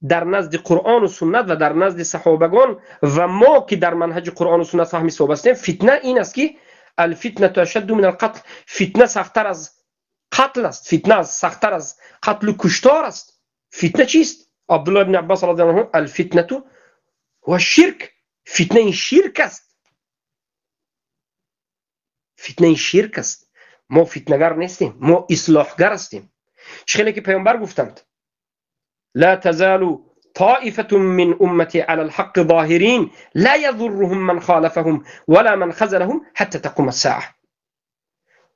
در نزد قرآن و سنت و در نزد صحابگان و ما که در منهج قرآن و سنت فهمی صحبت هستیم، فتنه این است که الفتنه اشد من القتل، فتنه سخت‌تر از قتل است، فتنه سخت‌تر از قتل و کشتار است. فتنه چیست؟ عبدالله بن عباس رضی الله عنه الفتنه و شرک، فتنه این شرک است، فتنه این شرک است. ما فتنه‌گر نیستیم، ما اصلاحگر هستیم. چه خیلی که پیامبر گفتند لا تزال طائفة من امتی علی الحق ظاهرین لا یضرهم من خالفهم ولا من خذلهم حتی تقوم الساعه.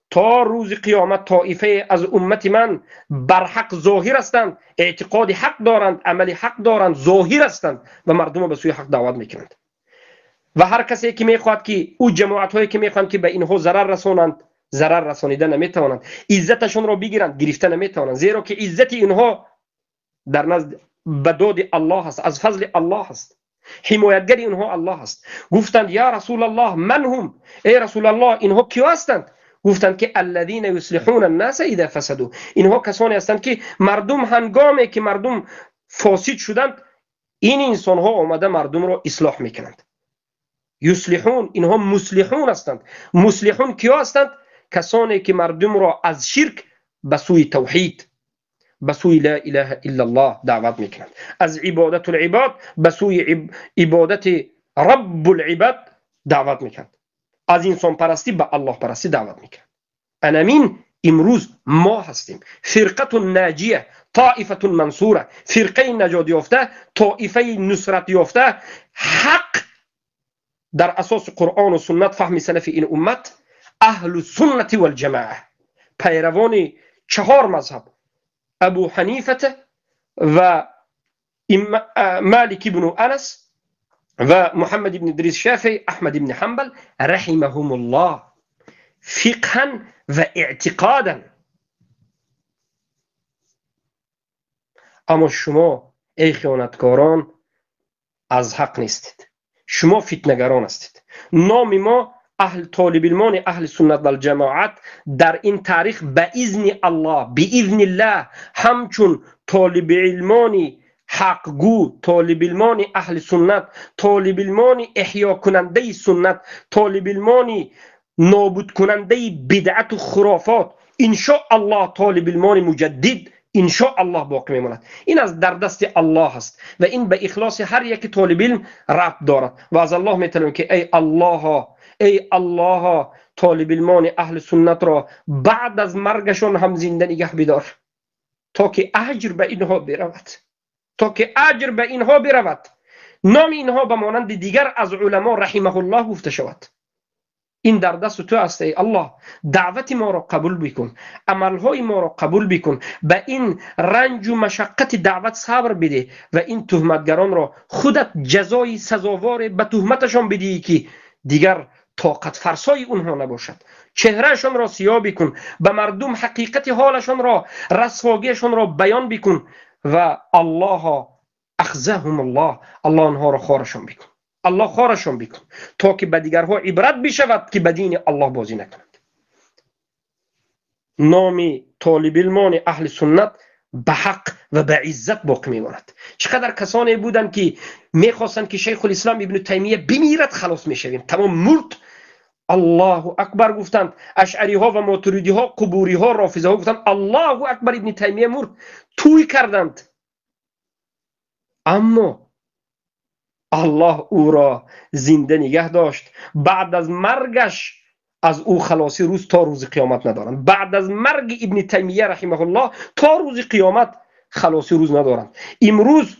تا روز قیامت طائفه از امت من بر حق ظاهر هستند، اعتقاد حق دارند، عمل حق دارند، ظاهر هستند و مردم به سوی حق دعوت میکنند. و هر کسی که میخواد که او جماعت هایی که میخوان که به اینها ضرر رسانند، ضرر رسانیده نمیتوانند، عزتشون را بگیرند، گرفته نمیتوانند، زیرا که عزت اینها در نزد بداد الله هست، از فضل الله هست، حمایتگر اینها الله هست. گفتند یا رسول الله من هم، ای رسول الله اینها کیا هستند؟ گفتند که الذين يصلحون الناس اذا فسدوا، اینها کسانی هستند که مردم هنگامی که مردم فاسد شدند این انسان ها آمده مردم را اصلاح میکنند. یصلحون، اینها مصلحون هستند. مصلحون کیا هستند؟ کسانی که مردم را از شرک به سوی توحید، به سوی لا اله الا الله دعوت میکنند، از عبادت العباد به سوی عبادت رب العباد دعوت میکنند، از انسان پرستی به الله پرستی دعوت میکنند. انامین امروز ما هستیم فرقه ناجیه، طائفه منصوره، فرقه نجات یافته، طائفه نصرت یافته، حق در اساس قرآن و سنت فهم سلف این امت اهل السنت والجماعه، پیروان چهار مذهب، ابو حنیفه و مالک بن انس و محمد بن ادریس شافعی، احمد بن حنبل رحمهم الله، فقها و اعتقادا. اما شما ای خیانتکاران از حق نیستید، شما فتنگران هستید. نام ما اهل طالب علمان اهل سنت و الجماعت در این تاریخ به اذن الله، به اذن الله، همچون طالب علمان حق گو، طالب علمان اهل سنت، طالب علمان احیا کننده سنت، طالب علمان نابود کننده بدعت و خرافات، ان شاء الله طالب علمان مجدد ان شاء الله باقی میماند. این از در دست الله است و این به اخلاص هر یک طالب علم ربط دارد و از الله میطلبیم که ای الله طالب علمان اهل سنت را بعد از مرگشان هم زنده نگه بدار تا که اجر به اینها برود، تا که اجر به اینها برود، نام اینها به مانند دیگر از علما رحمه الله گفته شود. این در دست تو است ای الله. دعوت ما را قبول بکن، عملهای ما را قبول بکن، به این رنج و مشقت دعوت صبر بده و این تهمتگران را خودت جزای سزاوار به تهمتشان بدهی که دیگر طاقت فرسای اونها نباشد. چهرهشان را سیاه بکن، به مردم حقیقت حالشان را، رسواگیشان را بیان بکن و الله اخزهم الله، الله آنها را خارشان بکن، الله خارشان بکن تا که به دیگرها عبرت بشود که به دین الله بازی نکنند. نام طالب علمان اهل سنت به حق و به عزت باقی میماند. چقدر کسانی بودند که میخواستند که شیخ الاسلام ابن تیمیه بمیرد خلاص میشویم، تمام مرد. الله اکبر گفتند. اشعری ها و ماتریدی ها، قبوری ها، رافضه ها گفتند الله اکبر ابن تیمیه مرد، توی کردند. اما الله او را زنده نگه داشت. بعد از مرگش از او خلاصی روز تا روز قیامت ندارند. بعد از مرگ ابن تیمیه رحمه الله تا روز قیامت خلاصی روز ندارند. امروز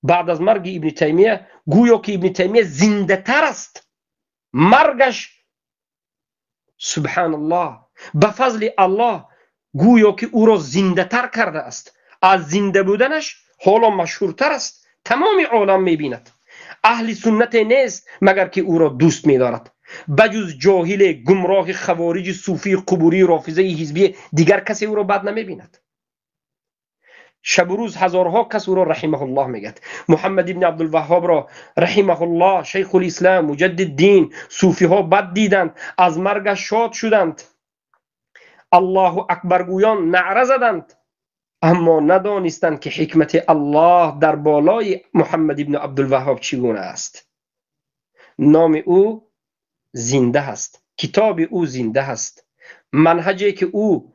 بعد از مرگ ابن تیمیه گویا که ابن تیمیه زنده تر است. مرگش سبحان الله به فضل الله گویا که او را زنده تر کرده است. از زنده بودنش حالا مشهورتر است، تمام عالم میبیند. اهل سنت نیست مگر که او را دوست میدارد، بجز جاهل گمراه خوارج صوفی قبوری رافضه حزبی دیگر کسی او را بد نمیبیند. شب و روز هزارها کس او را رحمه الله میگد. محمد ابن عبدالوهاب را رحمه الله شیخ الاسلام مجدد دین صوفی ها بد دیدند، از مرگش شاد شدند، الله اکبر گویان نعره زدند، اما ندانستند که حکمت الله در بالای محمد ابن عبدالوهاب چگونه است. نام او زنده است، کتاب او زنده است، منهجی که او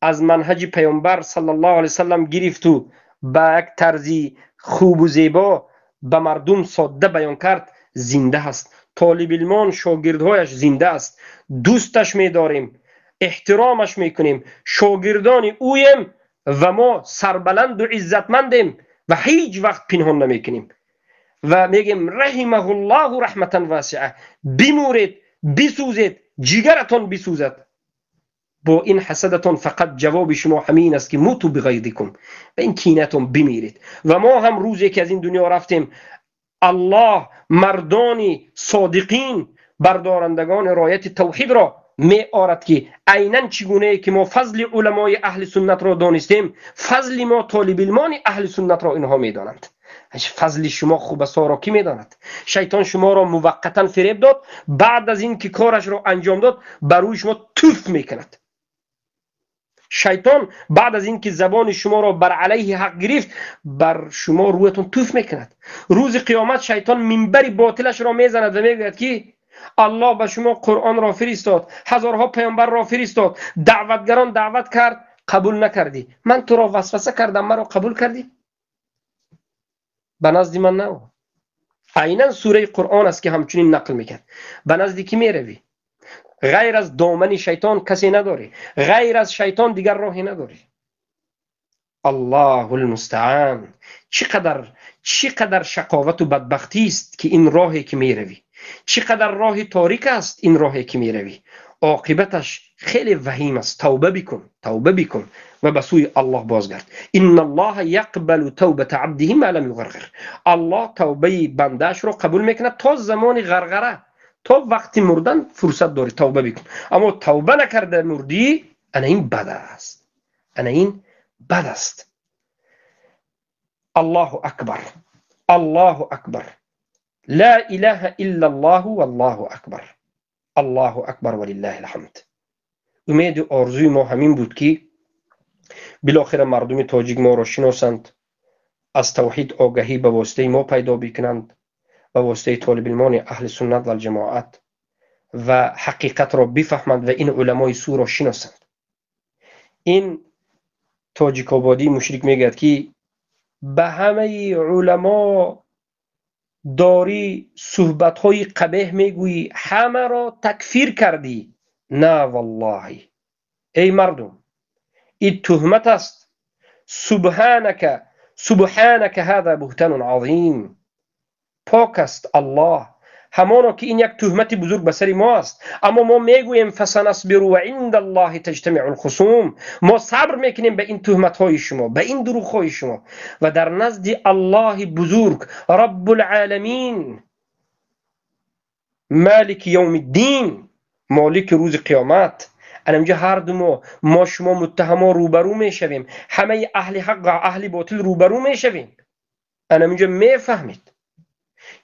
از منهج پیامبر صلی الله علیه وسلم گرفت و به یک طرزی خوب و زیبا به مردم ساده بیان کرد زنده است. طالب علمان شاگردهایش زنده است، دوستش می‌داریم، احترامش میکنیم، شاگردان اویم و ما سربلند و عزتمندیم و هیچ وقت پنهان نمیکنیم و میگیم رحمه الله رحمتا واسعه، بمورید، بسوزید، جگرتون بسوزد. با این حسدتون فقط جواب شما همین است که موتو بغیظکم، و این کینتون بمیرید. و ما هم روزی که از این دنیا رفتیم، الله مردانی صادقین بردارندگان رایت توحید را می آرد که عیناً چگونه که ما فضل علمای اهل سنت را دانستیم، فضل ما طالب علمان اهل سنت را اینها می دانند. فضل شما خوب است را کی می داند؟ شیطان شما را موقتا فریب داد، بعد از این که کارش را انجام داد بر روی شما توف می کند. شیطان بعد از اینکه زبان شما را بر علیه حق گرفت، بر شما رویتون توف میکند. روز قیامت شیطان منبر باطلش را میزند و میگوید که الله به شما قرآن را فرستاد، هزارها پیامبر را فرستاد، دعوتگران دعوت کرد، قبول نکردی. من تو را وسوسه کردم، مرا قبول کردی؟ به نزد من نه. عیناً سوره قرآن است که همچنین نقل میکرد. به نزد کی میروی؟ غیر از دامن شیطان کسی نداری، غیر از شیطان دیگر راهی نداری. الله المستعان. چقدر شقاوت و بدبختی است که این راهی که میروی، چقدر راه تاریک است این راهی که میروی، عاقبتش خیلی وخیم است. توبه بکن و به سوی الله بازگرد. ان الله یقبل توبه عبده ما لم یغرغر. الله توبه بندهش را قبول میکنه تا زمان غرغره، تا وقتی مردن فرصت داری توبه بکن. اما توبه نکرده مردی، انا این بد است. الله اکبر، الله اکبر، لا اله الا الله والله اکبر، الله اکبر ولله الحمد. امید و آرزوی ما همین بود که بالاخره مردم تاجیک ما را شناسند، از توحید آگاهی به واسطه ما پیدا بکنند، به واسطه طالب علمان اهل سنت و الجماعت، و حقیقت را بفهمند و این علمای سو را شناسند. این تاجیک آبادی مشرک میگه که به همه علما داری صحبت‌های قبیح میگویی، همه را تکفیر کردی. نه والله ای مردم، این تهمت است. سبحانك هذا بهتان عظیم. پاک است الله، همانا که این یک تهمت بزرگ به سر ما است. اما ما میگوییم فسنصبر و عند الله تجتمع الخصوم. ما صبر میکنیم به این تهمت های شما، به این دروغ های شما، و در نزد الله بزرگ رب العالمین، مالک یوم الدین، مالک روز قیامت، اینجا هر دو ما شما متهما روبرو میشویم، همه اهل حق و اهل باطل روبرو میشویم. اینجا میفهمید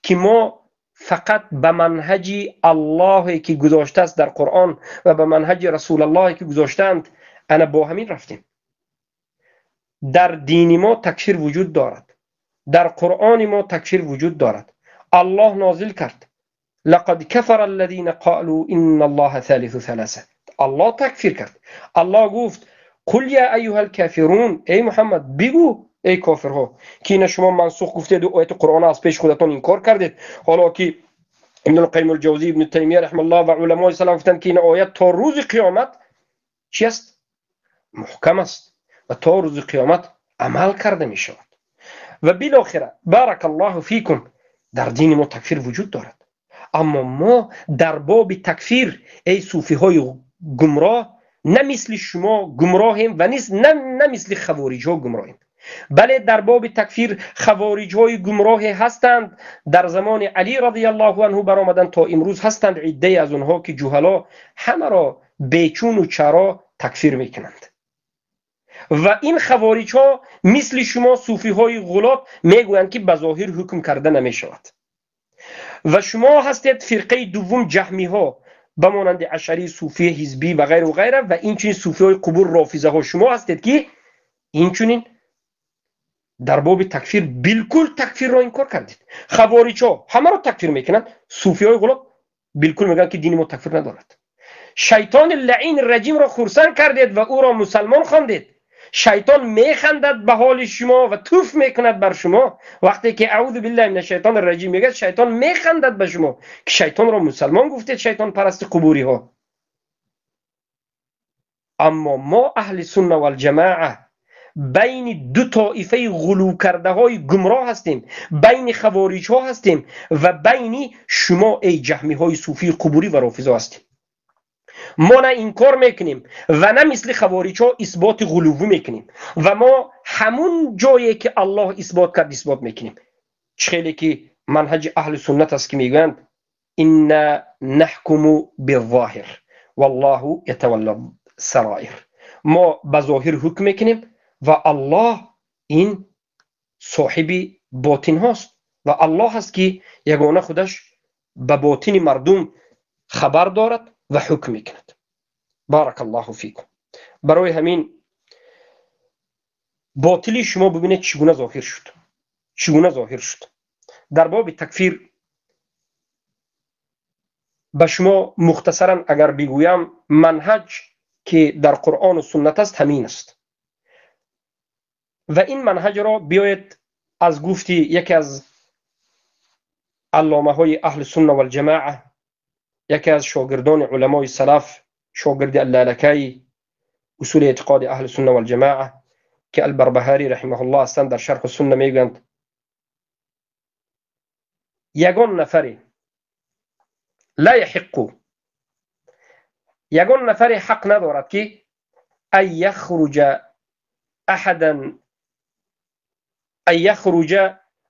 که ما فقط به منهج الله که گذاشته است در قرآن و به منهج رسول الله که گذاشتند، انا با همین رفتیم. در دین ما تکفیر وجود دارد، در قرآن ما تکفیر وجود دارد. الله نازل کرد لقد کفر الذين قالوا ان الله ثالث ثلاثه. الله تکفیر کرد. الله گفت قل یا ایها الکافرون، ای محمد بگو ای کافرها که این شما منسوخ گفتید و آیت قرآن از پیش خودتون انکار کردید. حالا که ابن القیم الجوزی، ابن تیمیه رحمه الله و علمای سلف گفتند که این آیت تا روز قیامت چی است؟ محکم است و تا روز قیامت عمل کرده می شود. و بالاخره بارک الله فیکم، در دین ما تکفیر وجود دارد، اما ما در باب تکفیر ای صوفی های گمراه نه مثل شما گمراهیم و نه مثل خوارج ها گمراهیم. بله در باب تکفیر خوارج های گمراه هستند، در زمان علی رضی الله عنه برآمدند، تا امروز هستند عده از اونها که جهلا همه را بیچون و چرا تکفیر میکنند. و این خوارج ها مثل شما صوفی های غلات میگویند که بظاهر حکم کرده نمی شود. و شما هستید فرقه دوم جهمی ها، بمانند اشعری، صوفی، حزبی و غیره و غیره، و این چنین صوفی های قبور رافضه ها شما هستید که این چنین در باب تکفیر بالکل تکفیر را انکار کردید. خوارج ها همه را تکفیر میکنند، صوفی های غلات بالکل میگن که دین ما تکفیر ندارد. شیطان لعین رجیم را خرسند کردید و او را مسلمان خواندید. شیطان میخندد به حال شما و توف میکند بر شما. وقتی که اعوذ بالله من الشیطان الرجیم میگه، شیطان میخندد به شما که شیطان را مسلمان گفتید، شیطان پرست قبوری ها. اما ما اهل سنت و الجماعه بین دو طایفه غلو کرده های گمراه هستیم، بین خوارج ها هستیم و بین شما ای جهمی های صوفی قبوری و رافضه هستیم. ما نه انکار میکنیم و نه مثل خوارج ها اثبات غلووی میکنیم و ما همون جایی که الله اثبات کرد اثبات میکنیم. خیلی که منهج اهل سنت است که میگویند ان نحکم بالظاهر والله یتولی السرائر. ما به ظاهر حکم میکنیم و الله این صاحب باطن هاست و الله هست که یگانه خودش به باطن مردم خبر دارد و حکم میکند. بارک الله فیکم. برای همین باطلی شما ببینید چگونه ظاهر شد. در باب تکفیر به شما مختصرا اگر بگویم منهج که در قرآن و سنت است همین است و این منهج را بیاید از گفتی یکی از علامه های اهل سنت و الجماعه، یکی از شاگردان علمای سلف، شاگرد اللالکایی اصول اعتقاد اهل سنت و الجماعه که البربهاری رحمه الله هستند، در شرح السنه میگویند یگان نفری لا يحق، یگان نفر حق ندارد که ان یخرج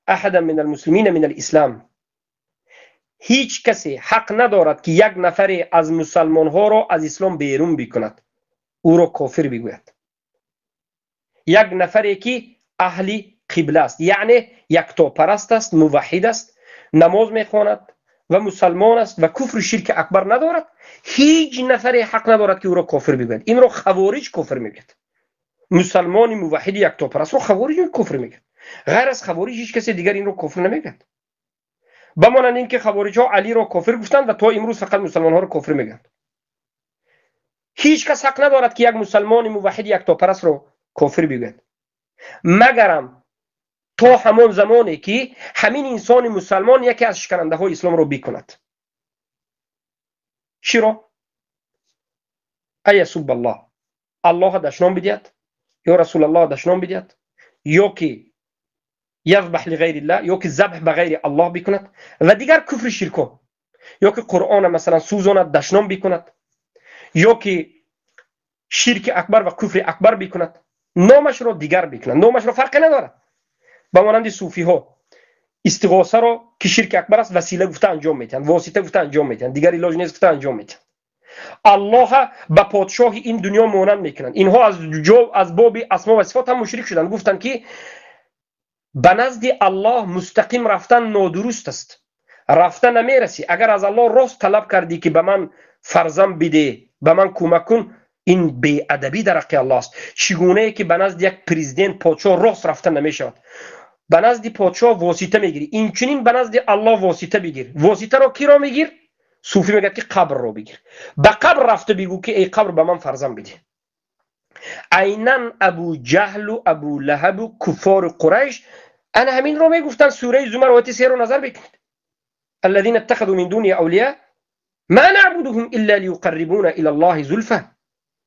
احدا من المسلمین من الاسلام. هیچ کسی حق ندارد که یک نفر از مسلمان ها را از اسلام بیرون بکند، او را کافر بگوید. یک نفری که اهل قبله است، یعنی یکتا پرست است، موحد است، نماز میخواند و مسلمان است و کفر و شرک اکبر ندارد، هیچ نفری حق ندارد که او را کافر بگوید. این را خوارج کافر میگوید. مسلمان موحد یکتا پرست را خوارج کافر میگوید. غیر از خوارج هیچ کسی دیگر این را کافر نمیگوید. بمانند این که خوارج ها علی را کافر گفتند و تا امروز فقط مسلمان ها را کافر میگویند. هیچ کس حق ندارد که یک مسلمان موحد یکتا پرست را کافر بگوید، مگرم تا همان زمانی که همین انسان مسلمان یکی از شکننده های اسلام را بکند. چرا؟ ای سب الله، الله دشنام بدید یا رسول الله دشنام بدید، یا که یذبح لغیر الله، یا که ذبح به غیر الله بکند و دیگر کفر شرک، یا که قرآن مثلا سوزاند دشنام بکند، یا که شرک اکبر و کفر اکبر بکند، نامش را دیگر بکند، نامش را فرق ندارد. با مانند صوفی ها استغاثه را که شرک اکبر است وسیله گفته انجام میتن، واسطه گفته انجام میتن، دیگر علاج نیست گفته انجام میتن. الله به پادشاه این دنیا مانند میکنند. اینها از باب اسما و صفات هم مشرک شدند، گفتند که به نزد الله مستقیم رفتن نادرست است، رفتن نمیرسی. اگر از الله راست طلب کردی که به من فرزند بده، به من کمک کن، این بی ادبی در حق الله است. چگونه که به نزد یک پرزیدنت پادشاه راست رفتن نمیشود، به نزد پادشاه واسطه میگیری، این چنین به نزد الله واسطه بگیر. واسطه را کی را میگیر؟ صوفی میگه که قبر را بگیر. به قبر رفته بگو که ای قبر به من فرزند بده. عیناً ابو جهل و ابو لهب و کفار قریش انا همین رو میگفتن. سوره زمر آیه 3 رو نظر بکنید. الذين اتخذوا من دونه اولیاء ما نعبدهم الا ليقربونا الى الله زلفى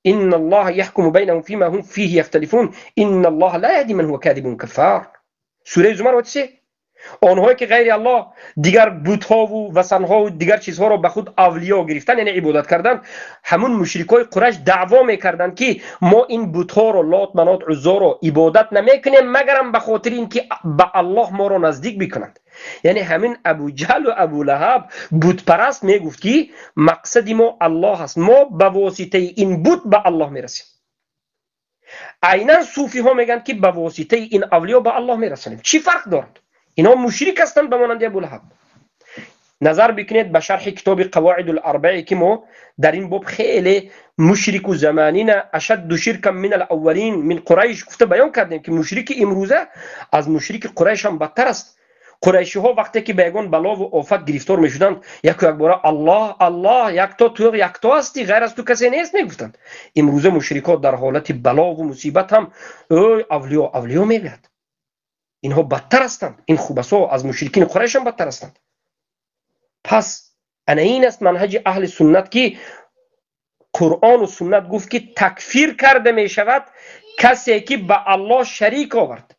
ان الله يحكم بينهم فيما هم فيه يختلفون ان الله لا يهدي من هو كاذب كفار. سوره زمر آیه 3. آنهایی که غیر الله دیگر بت‌ها و وثن‌ها و دیگر چیزها را به خود اولیا گرفتن، یعنی عبادت کردن، همون مشرکای قریش دعوا میکردند که ما این بت‌ها را، لات منات عزا را عبادت نمیکنیم مگرم به خاطر اینکه به الله ما را نزدیک بکنند. یعنی همین ابو جهل و ابو لهب بت پرست میگفت که مقصد ما الله هست، ما به واسطه این بت به الله میرسیم. عیناً صوفی ها میگن که به واسطه این اولیا به الله میرسیم. چی فرق دارد؟ اینا مشرک هستند به مانند ابو لهب. نظر بکنید به شرح کتاب قواعد الاربعه که ما در این باب خیلی مشرک و زمانین اشد شرکا من الاولین من قریش گفته بیان کردیم که مشرک امروزه از مشرک قریش هم بدتر است. قریشی ها وقتی که بیگان بلا و آفت گرفتار میشدند یک بار الله الله یک تا تو یک تا هستی، غیر از تو کسی نیست میگفتند. امروزه مشرکات در حالت بلا و مصیبت هم اولیا اولیا میگویند. اینها بدتر هستند. این خوبسا از مشرکین قریش هم بدتر هستند. پس انا این است منهج اهل سنت که قرآن و سنت گفت که تکفیر کرده می شود کسی که به الله شریک آورد.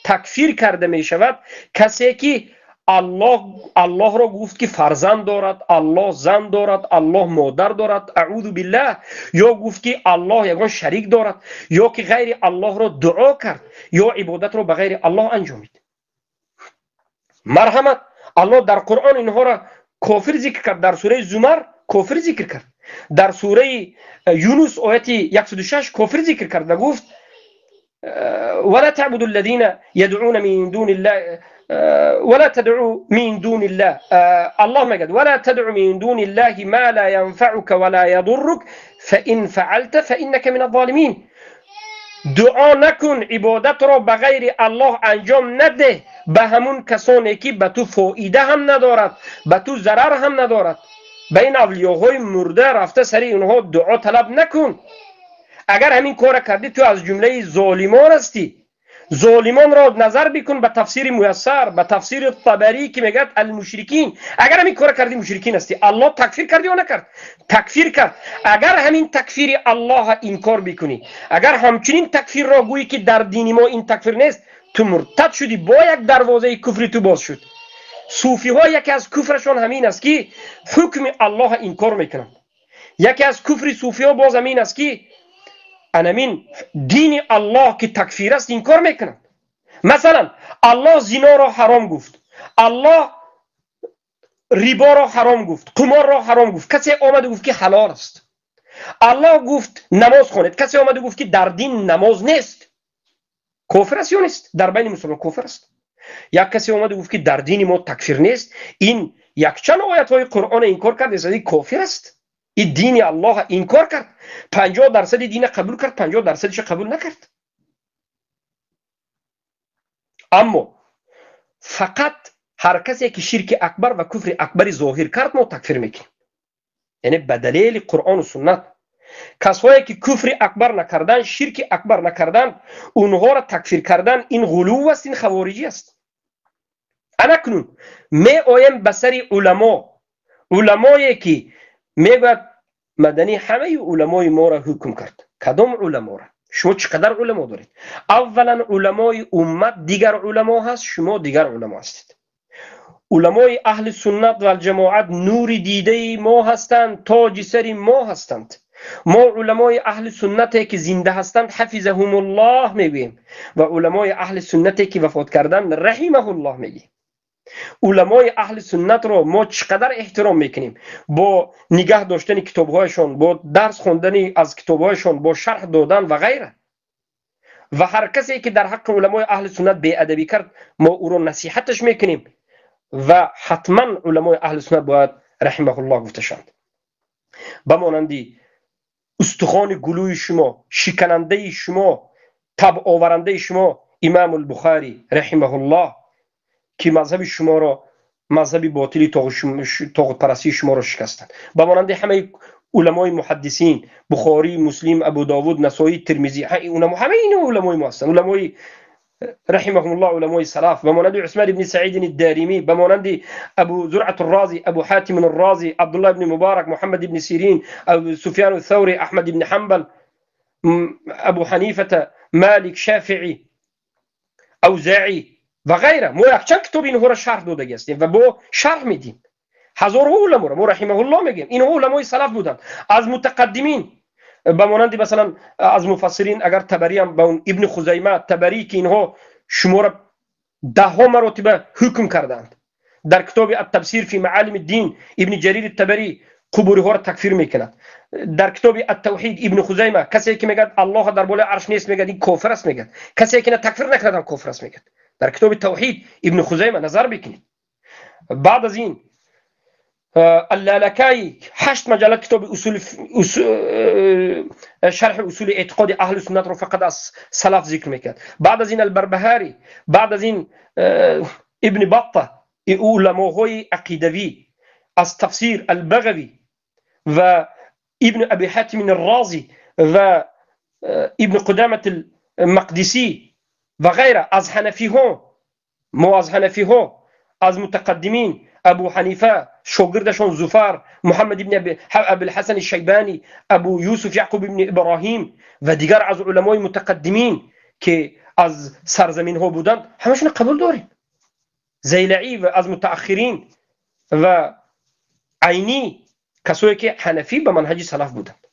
تکفیر کرده می شود کسی که الله را گفت که فرزند دارد، الله زن دارد، الله مادر دارد، اعوذ بالله، یا گفت که الله یگان شریک دارد، یا که غیر الله را دعا کرد یا عبادت را به غیر الله انجامید. مرحمت، الله در قرآن اینها را کافر ذکر کرد. در سوره زمر کافر ذکر کرد، در سوره یونس آیت 106 کافر ذکر کرد و گفت ولا تعبدوا الذين يدعون من دون الله ولا تدعوا من دون الله الله مجد ولا تدعوا من دون الله ما لا ينفعك ولا يضرك فإن فعلت فإنك من الظالمين. دعا نکن، عبادت را به غیر الله انجام نده به همون کسانی که به تو فایده هم ندارد، به تو ضرر هم ندارد. به این اولیاهای مرده رفته سری اونها دعا طلب نکن. اگر همین کار کردی تو از جمله ظالمان هستی. ظالمان را نظر بکن به تفسیر میسر، به تفسیر طبری که میگه المشرکین. اگر همین کار کردی مشرکین هستی. الله تکفیر کردی یا نکرد؟ تکفیر کرد. اگر همین تکفیر الله انکار بکنی، اگر همچنین تکفیر را گویی که در دین ما این تکفیر نیست، تو مرتد شدی، با یک دروازه کفری تو باز شد. صوفی ها یکی از کفرشون همین است که حکم الله انکار میکنند. یکی از کفر صوفی ها باز همین است که انمین دین الله که تکفیر است انکار میکنند. مثلا الله زنا را حرام گفت، الله ربا را حرام گفت، قمار را حرام گفت، کسی آمده گفت که حلال است. الله گفت نماز خوانید، کسی آمده گفت که در دین نماز نیست. کافر است یا نیست؟ در بین مسلمان کافر است. یک کسی آمده گفت که در دین ما تکفیر نیست، این یک چند آیت های قرآن انکار کرد، است کافر است. این دین الله انکار کرد، 50% دین قبول کرد، 50%ش قبول نکرد. اما فقط هر کسی که شرک اکبر و کفر اکبر ظاهر کرد ما تکفیر میکنیم. یعنی به دلیل قرآن و سنت. کسایی که کفر اکبر نکردن، شرک اکبر نکردن، اونها را تکفیر کردن این غلو است، این خوارجی است. انا کنون می آیم بسری علمایی که میگوید مدنی همه علمای ما را حکم کرد. کدام علما را؟ شما چقدر علما دارید؟ اولا علمای امت دیگر علما هست، شما دیگر علما هستید. علمای اهل سنت و الجماعت نور دیده ما هستند، تاج سر ما هستند. ما علمای اهل سنتی که زنده هستند حفظهم الله میگوییم و علمای اهل سنتی که وفات کردند رحمه الله میگیم. علمای اهل سنت را ما چقدر احترام میکنیم، با نگاه داشتن کتابهایشان، با درس خواندن از کتابهایشان، با شرح دادن و غیره. و هر کسی که در حق علمای اهل سنت بی‌ادبی کرد ما او را نصیحتش میکنیم و حتما علمای اهل سنت باید رحمه الله گفته شوند. بمانندی استخوان گلوی شما، شکننده شما، تب آورنده شما امام البخاری رحمه الله که مذهب شما را، مذهب باطلی طاغوت پرستی شما را شکستند. بمانند همه علمای محدثین، بخاری، مسلم، ابو داود، نسائی، ترمذی، همه این علمای ما هستند. علمای رحمهم الله، علمای سلف، بمانند عثمان بن سعید الدارمی، بمانند ابو زرعة الرازی، ابو حاتم الرازی، عبدالله بن مبارک، محمد بن سیرین، ابو سفیان الثوری، احمد بن حنبل، ابو حنیفه، مالک، شافعی، اوزاعی و غیره. ما یک چند کتاب اینها را شرح داده هستیم و با شرح میدیم. هزارها علما را ما رحمه الله میگیم. اینها علمای سلف بودند. از متقدمین بمانند مثلا از مفسرین اگر تبری هم با ابن خزیمه تبری که اینها شما را ده ها مراتب حکم کردند. در کتاب التفسیر فی معالم الدین ابن جریر الطبری قبوری ها را تکفیر میکند. در کتاب التوحید ابن خزیمه کسی که میگه الله در بالای عرش نیست میگه این کافر است میگه. کسی که نه تکفیر نکرده کافر است میگه. در کتاب توحید ابن خزیمه نظر بکنید. بعد از این اللالکایی 8 مجلد کتاب شرح اصول اعتقاد اهل سنت رو فقط از سلف ذکر میکرد. بعد از این البربهاری، بعد از این ابن بطه، علماهای عقیدوی، از تفسیر البغوی و ابن ابی حاتم الرازی و ابن قدامه المقدسی و غیره. از حنفی ها، ما از حنفی ها، از متقدمین ابو حنیفه، شاگردشان زفر، محمد ابن ابی الحسن الشیبانی، ابو یوسف یعقوب ابن ابراهیم و دیگر از علمای متقدمین که از سرزمین ها بودند، همشون قبول داریم. زیلعی و از متأخرین و عینی، کسایی که حنفی به منهج سلف بودند،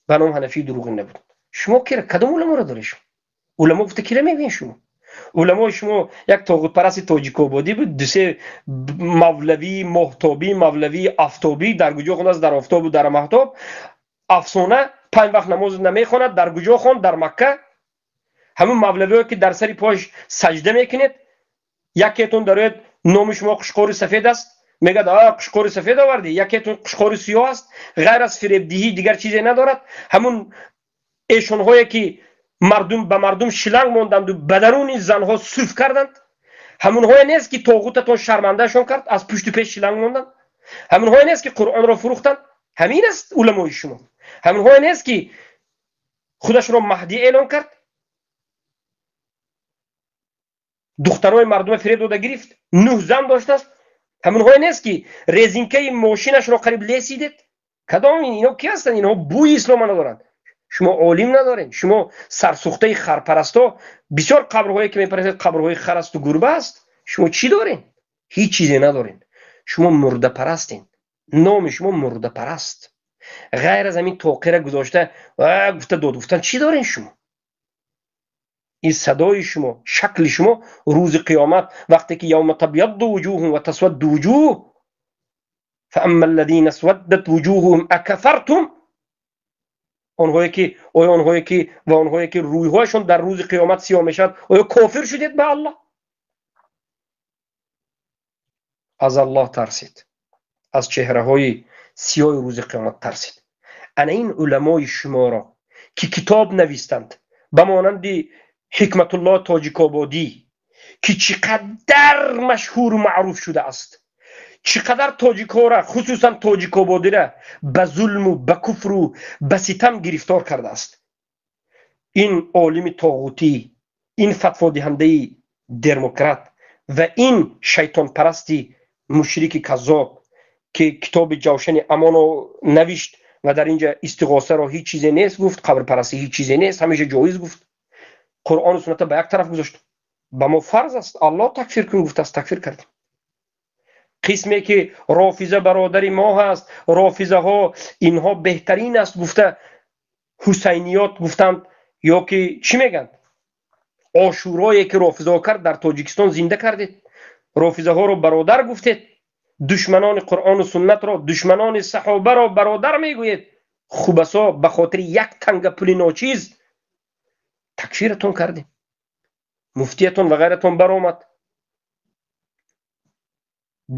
به نام حنفی دروغین نبودند. شما که کدوم علما را دارید؟ علما گفته کی را میبینید؟ شما علما، شما یک طاغوت پرست تاجیک آبادی بود، دو سه مولوی محتابی، مولوی آفتابی در کجا خواند؟ در آفتاب و در مهتاب. افسانه 5 وقت نماز نمیخواند، در کجا خواند؟ در مکه. همون مولوی که در سری پاش سجده میکنید، یکیتون دارید نام شما قشقور سفید است، میگه قشقور سفید آوردی، یکیتون قشقور سیاه است، غیر از فریبدهی دیگر چیزی ندارد. همون ایشون هایی که مردم به مردم شلنگ ماندند و بدرون زنها صرف کردند، همون های نیست که طاغوتتون شرمنده شون کرد، از پشت و پیش شلنگ ماندند. همون های نیست که قرآن را فروختند. همین است علمای شما. همون های نیست که خودش را مهدی اعلان کرد، دخترای مردم فریب داده گرفت، 9 زن داشته است. همون های نیست که رزینکه ماشینش را قریب لیسیدید. کدام اینا کی هستند؟ اینا بوی اسلام ندارند. شما عالم ندارین، شما سرسخته خرپرستا. بسیار قبرهایی که میپرسید قبرهای خر است و گربه است. شما چی دارین؟ هیچ چیزی ندارین. شما مرده پرستین. نام شما مرده پرست. غیر از همین توقیره گذاشته و گفته داد گفتن چی دارین شما؟ این صدای شما، شکل شما روز قیامت وقتی که یوم تبیض وجوه و تسود وجوه فاما الذين اسودت وجوههم اكفرتم، آنهایی که روی هایشون در روز قیامت سیاه میشد، آیا کافر شدید به الله؟ از الله ترسید، از چهره های سیاه روز قیامت ترسید. انا این علمای شما را که کتاب نویستند به مانند حکمت الله تاجیک آبادی که چقدر مشهور و معروف شده است، چقدر تاجیک ها را خصوصا تاجیک آبادی را به ظلم و به کفر و به ستم گرفتار کرده است، این عالم طاغوتی، این فتوا دهنده دموکرات و این شیطان پرستی مشرک کذاب که کتاب جوشن امان رو نوشت و در اینجا استغاثه را هیچ چیزی نیست گفت، قبر پرستی هیچ چیزی نیست، همیشه جایز گفت، قرآن و سنت به یک طرف گذاشت. به ما فرض است الله تکفیر کن گفت است، تکفیر کردیم. قسمی که رافضه برادر ما هست، رافضه ها اینها بهترین است گفته، حسینیات گفتند، یا که چی میگن، عاشورایی که رافضه ها کرد در تاجیکستان زنده کردید، رافضه ها رو برادر گفتید، دشمنان قرآن و سنت را، دشمنان صحابه را برادر میگویید. خوبسا به خاطر یک تنگ پول ناچیز تکفیرتون کردیم، مفتیتون و غیرتون برآمد،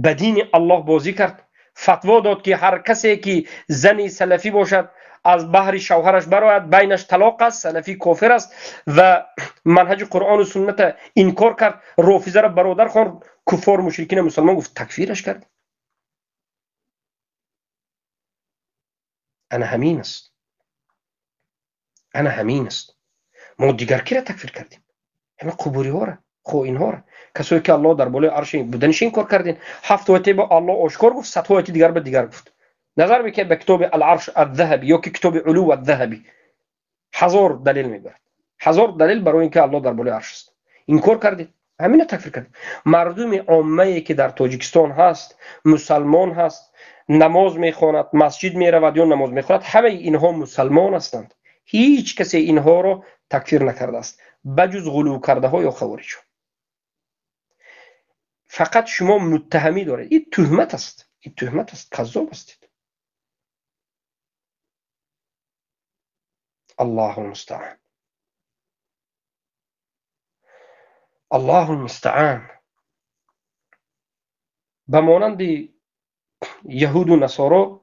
بدین الله بازی کرد، فتوا داد که هر کسی که زنی سلفی باشد از بحر شوهرش برآید، بینش طلاق است، سلفی کافر است و منهج قرآن و سنت انکار کرد، رافضه را برادر خواند، کفار مشرکین مسلمان گفت تکفیرش کرد. انا همین است، انا همین است. ما دیگر کی را تکفیر کردیم؟ همه قبوری ها را، خو اینها را، کسایی که الله در بالای عرش بودنش انکار کردین. 7 آیه با الله آشکار گفت، 100 آیه دیگر به دیگر گفت. نظر بکنید به کتاب العرش الذهبی یا که کتاب علو الذهبی، 1000 دلیل میبرد، 1000 دلیل برای اینکه الله در بالای عرش است. انکار کردید، همین تکفیر کردید. مردم عامه که در تاجیکستان هست، مسلمان هست، نماز میخواند، مسجد میرود یا نماز میخواند، همه اینها مسلمان هستند. هیچ کسی اینها را تکفیر نکرده است بجز غلو کرده ها یا خوارج. فقط شما متهمی دارید. این تهمت است، این تهمت است، کذاب هستید. الله المستعان، الله المستعان. به مانند یهود و نصارا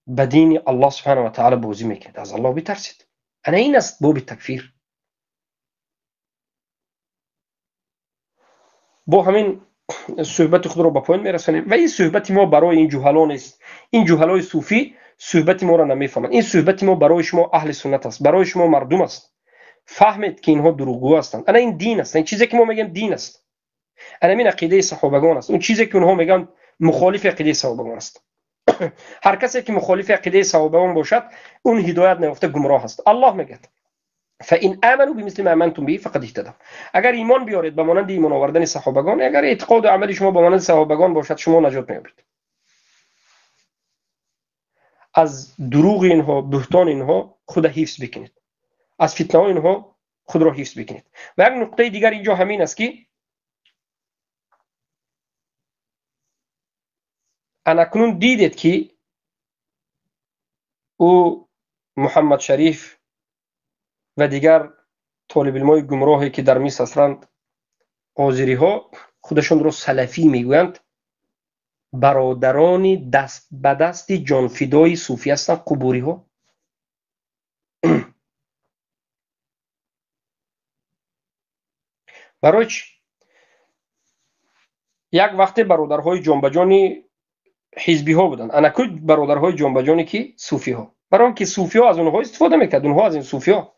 به دین الله سبحانه و تعالی بازی میکنید. از الله بترسید. انا این است باب تکفیر. با همین صحبت خود را به پایان میرسانیم و این صحبت ما برای این جهلان است. این جهلای صوفی صحبت ما را نمیفهمند. این صحبت ما برای شما اهل سنت است، برای شما مردم است. فهمید که اینها دروغگو هستند. انا این دین است، این چیزی که ما میگیم دین است. انا این عقیده صحابگان است. اون چیزی که اونها میگن مخالف عقیده صحابگان است. هر کسی که مخالف عقیده صحابگان باشد اون هدایت نیافته گمراه است. الله میگه فإن آمنوا بمثل ما آمنتم به فقد اهتدوا. اگر ایمان بیارید به مانند ایمان آوردن صحابگان، اگر اعتقاد و عمل شما به مانند صحابگان باشد، شما نجات میابید. از دروغ اینها، بهتان اینها خود حفظ بکنید. از فتنه اینها خود را حفظ بکنید. و یک نکته دیگر اینجا همین است که اناکنون دیدید که او محمد شریف و دیگر طالب علمای گمراهی که در مصر هستند، آذری ها، خودشون را سلفی میگویند، برادران دست به دست جانفدای صوفی هستند. قبوری ها برای یک وقت برادرهای جانبجانی حزبی ها بودند. اناکو برادرهای جانبجانی که صوفی ها، برای اینکه صوفی ها از اونها استفاده میکرد، اونها از این صوفی ها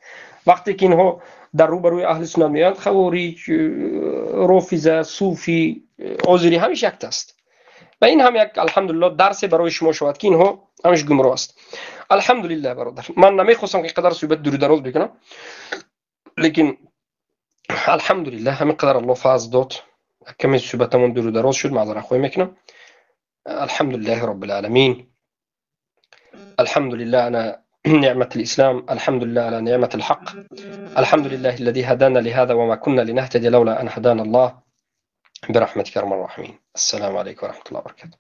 وقتی که اینها در روبروی اهل سنت میاند، خوارج، رافضه، صوفی، آذری همیشه یک است. و این هم یک الحمدلله درس برای شما شود که اینها همش گمراه است. الحمدلله برادر، من نمیخواستم که قدر صحبت دور دراز بکنم، لیکن الحمدلله همین قدر الله فضل داد، کمی صحبتمون دور دراز شد، معذرت خواهی میکنم. الحمد لله رب العالمين. الحمد لله على نعمة الإسلام، الحمد لله على نعمة الحق، الحمد لله الذي هدانا لهذا وما كنا لنهتدي لولا أن هدانا الله، برحمتك يا أرحم الراحمين. السلام عليكم ورحمة الله وبركاته.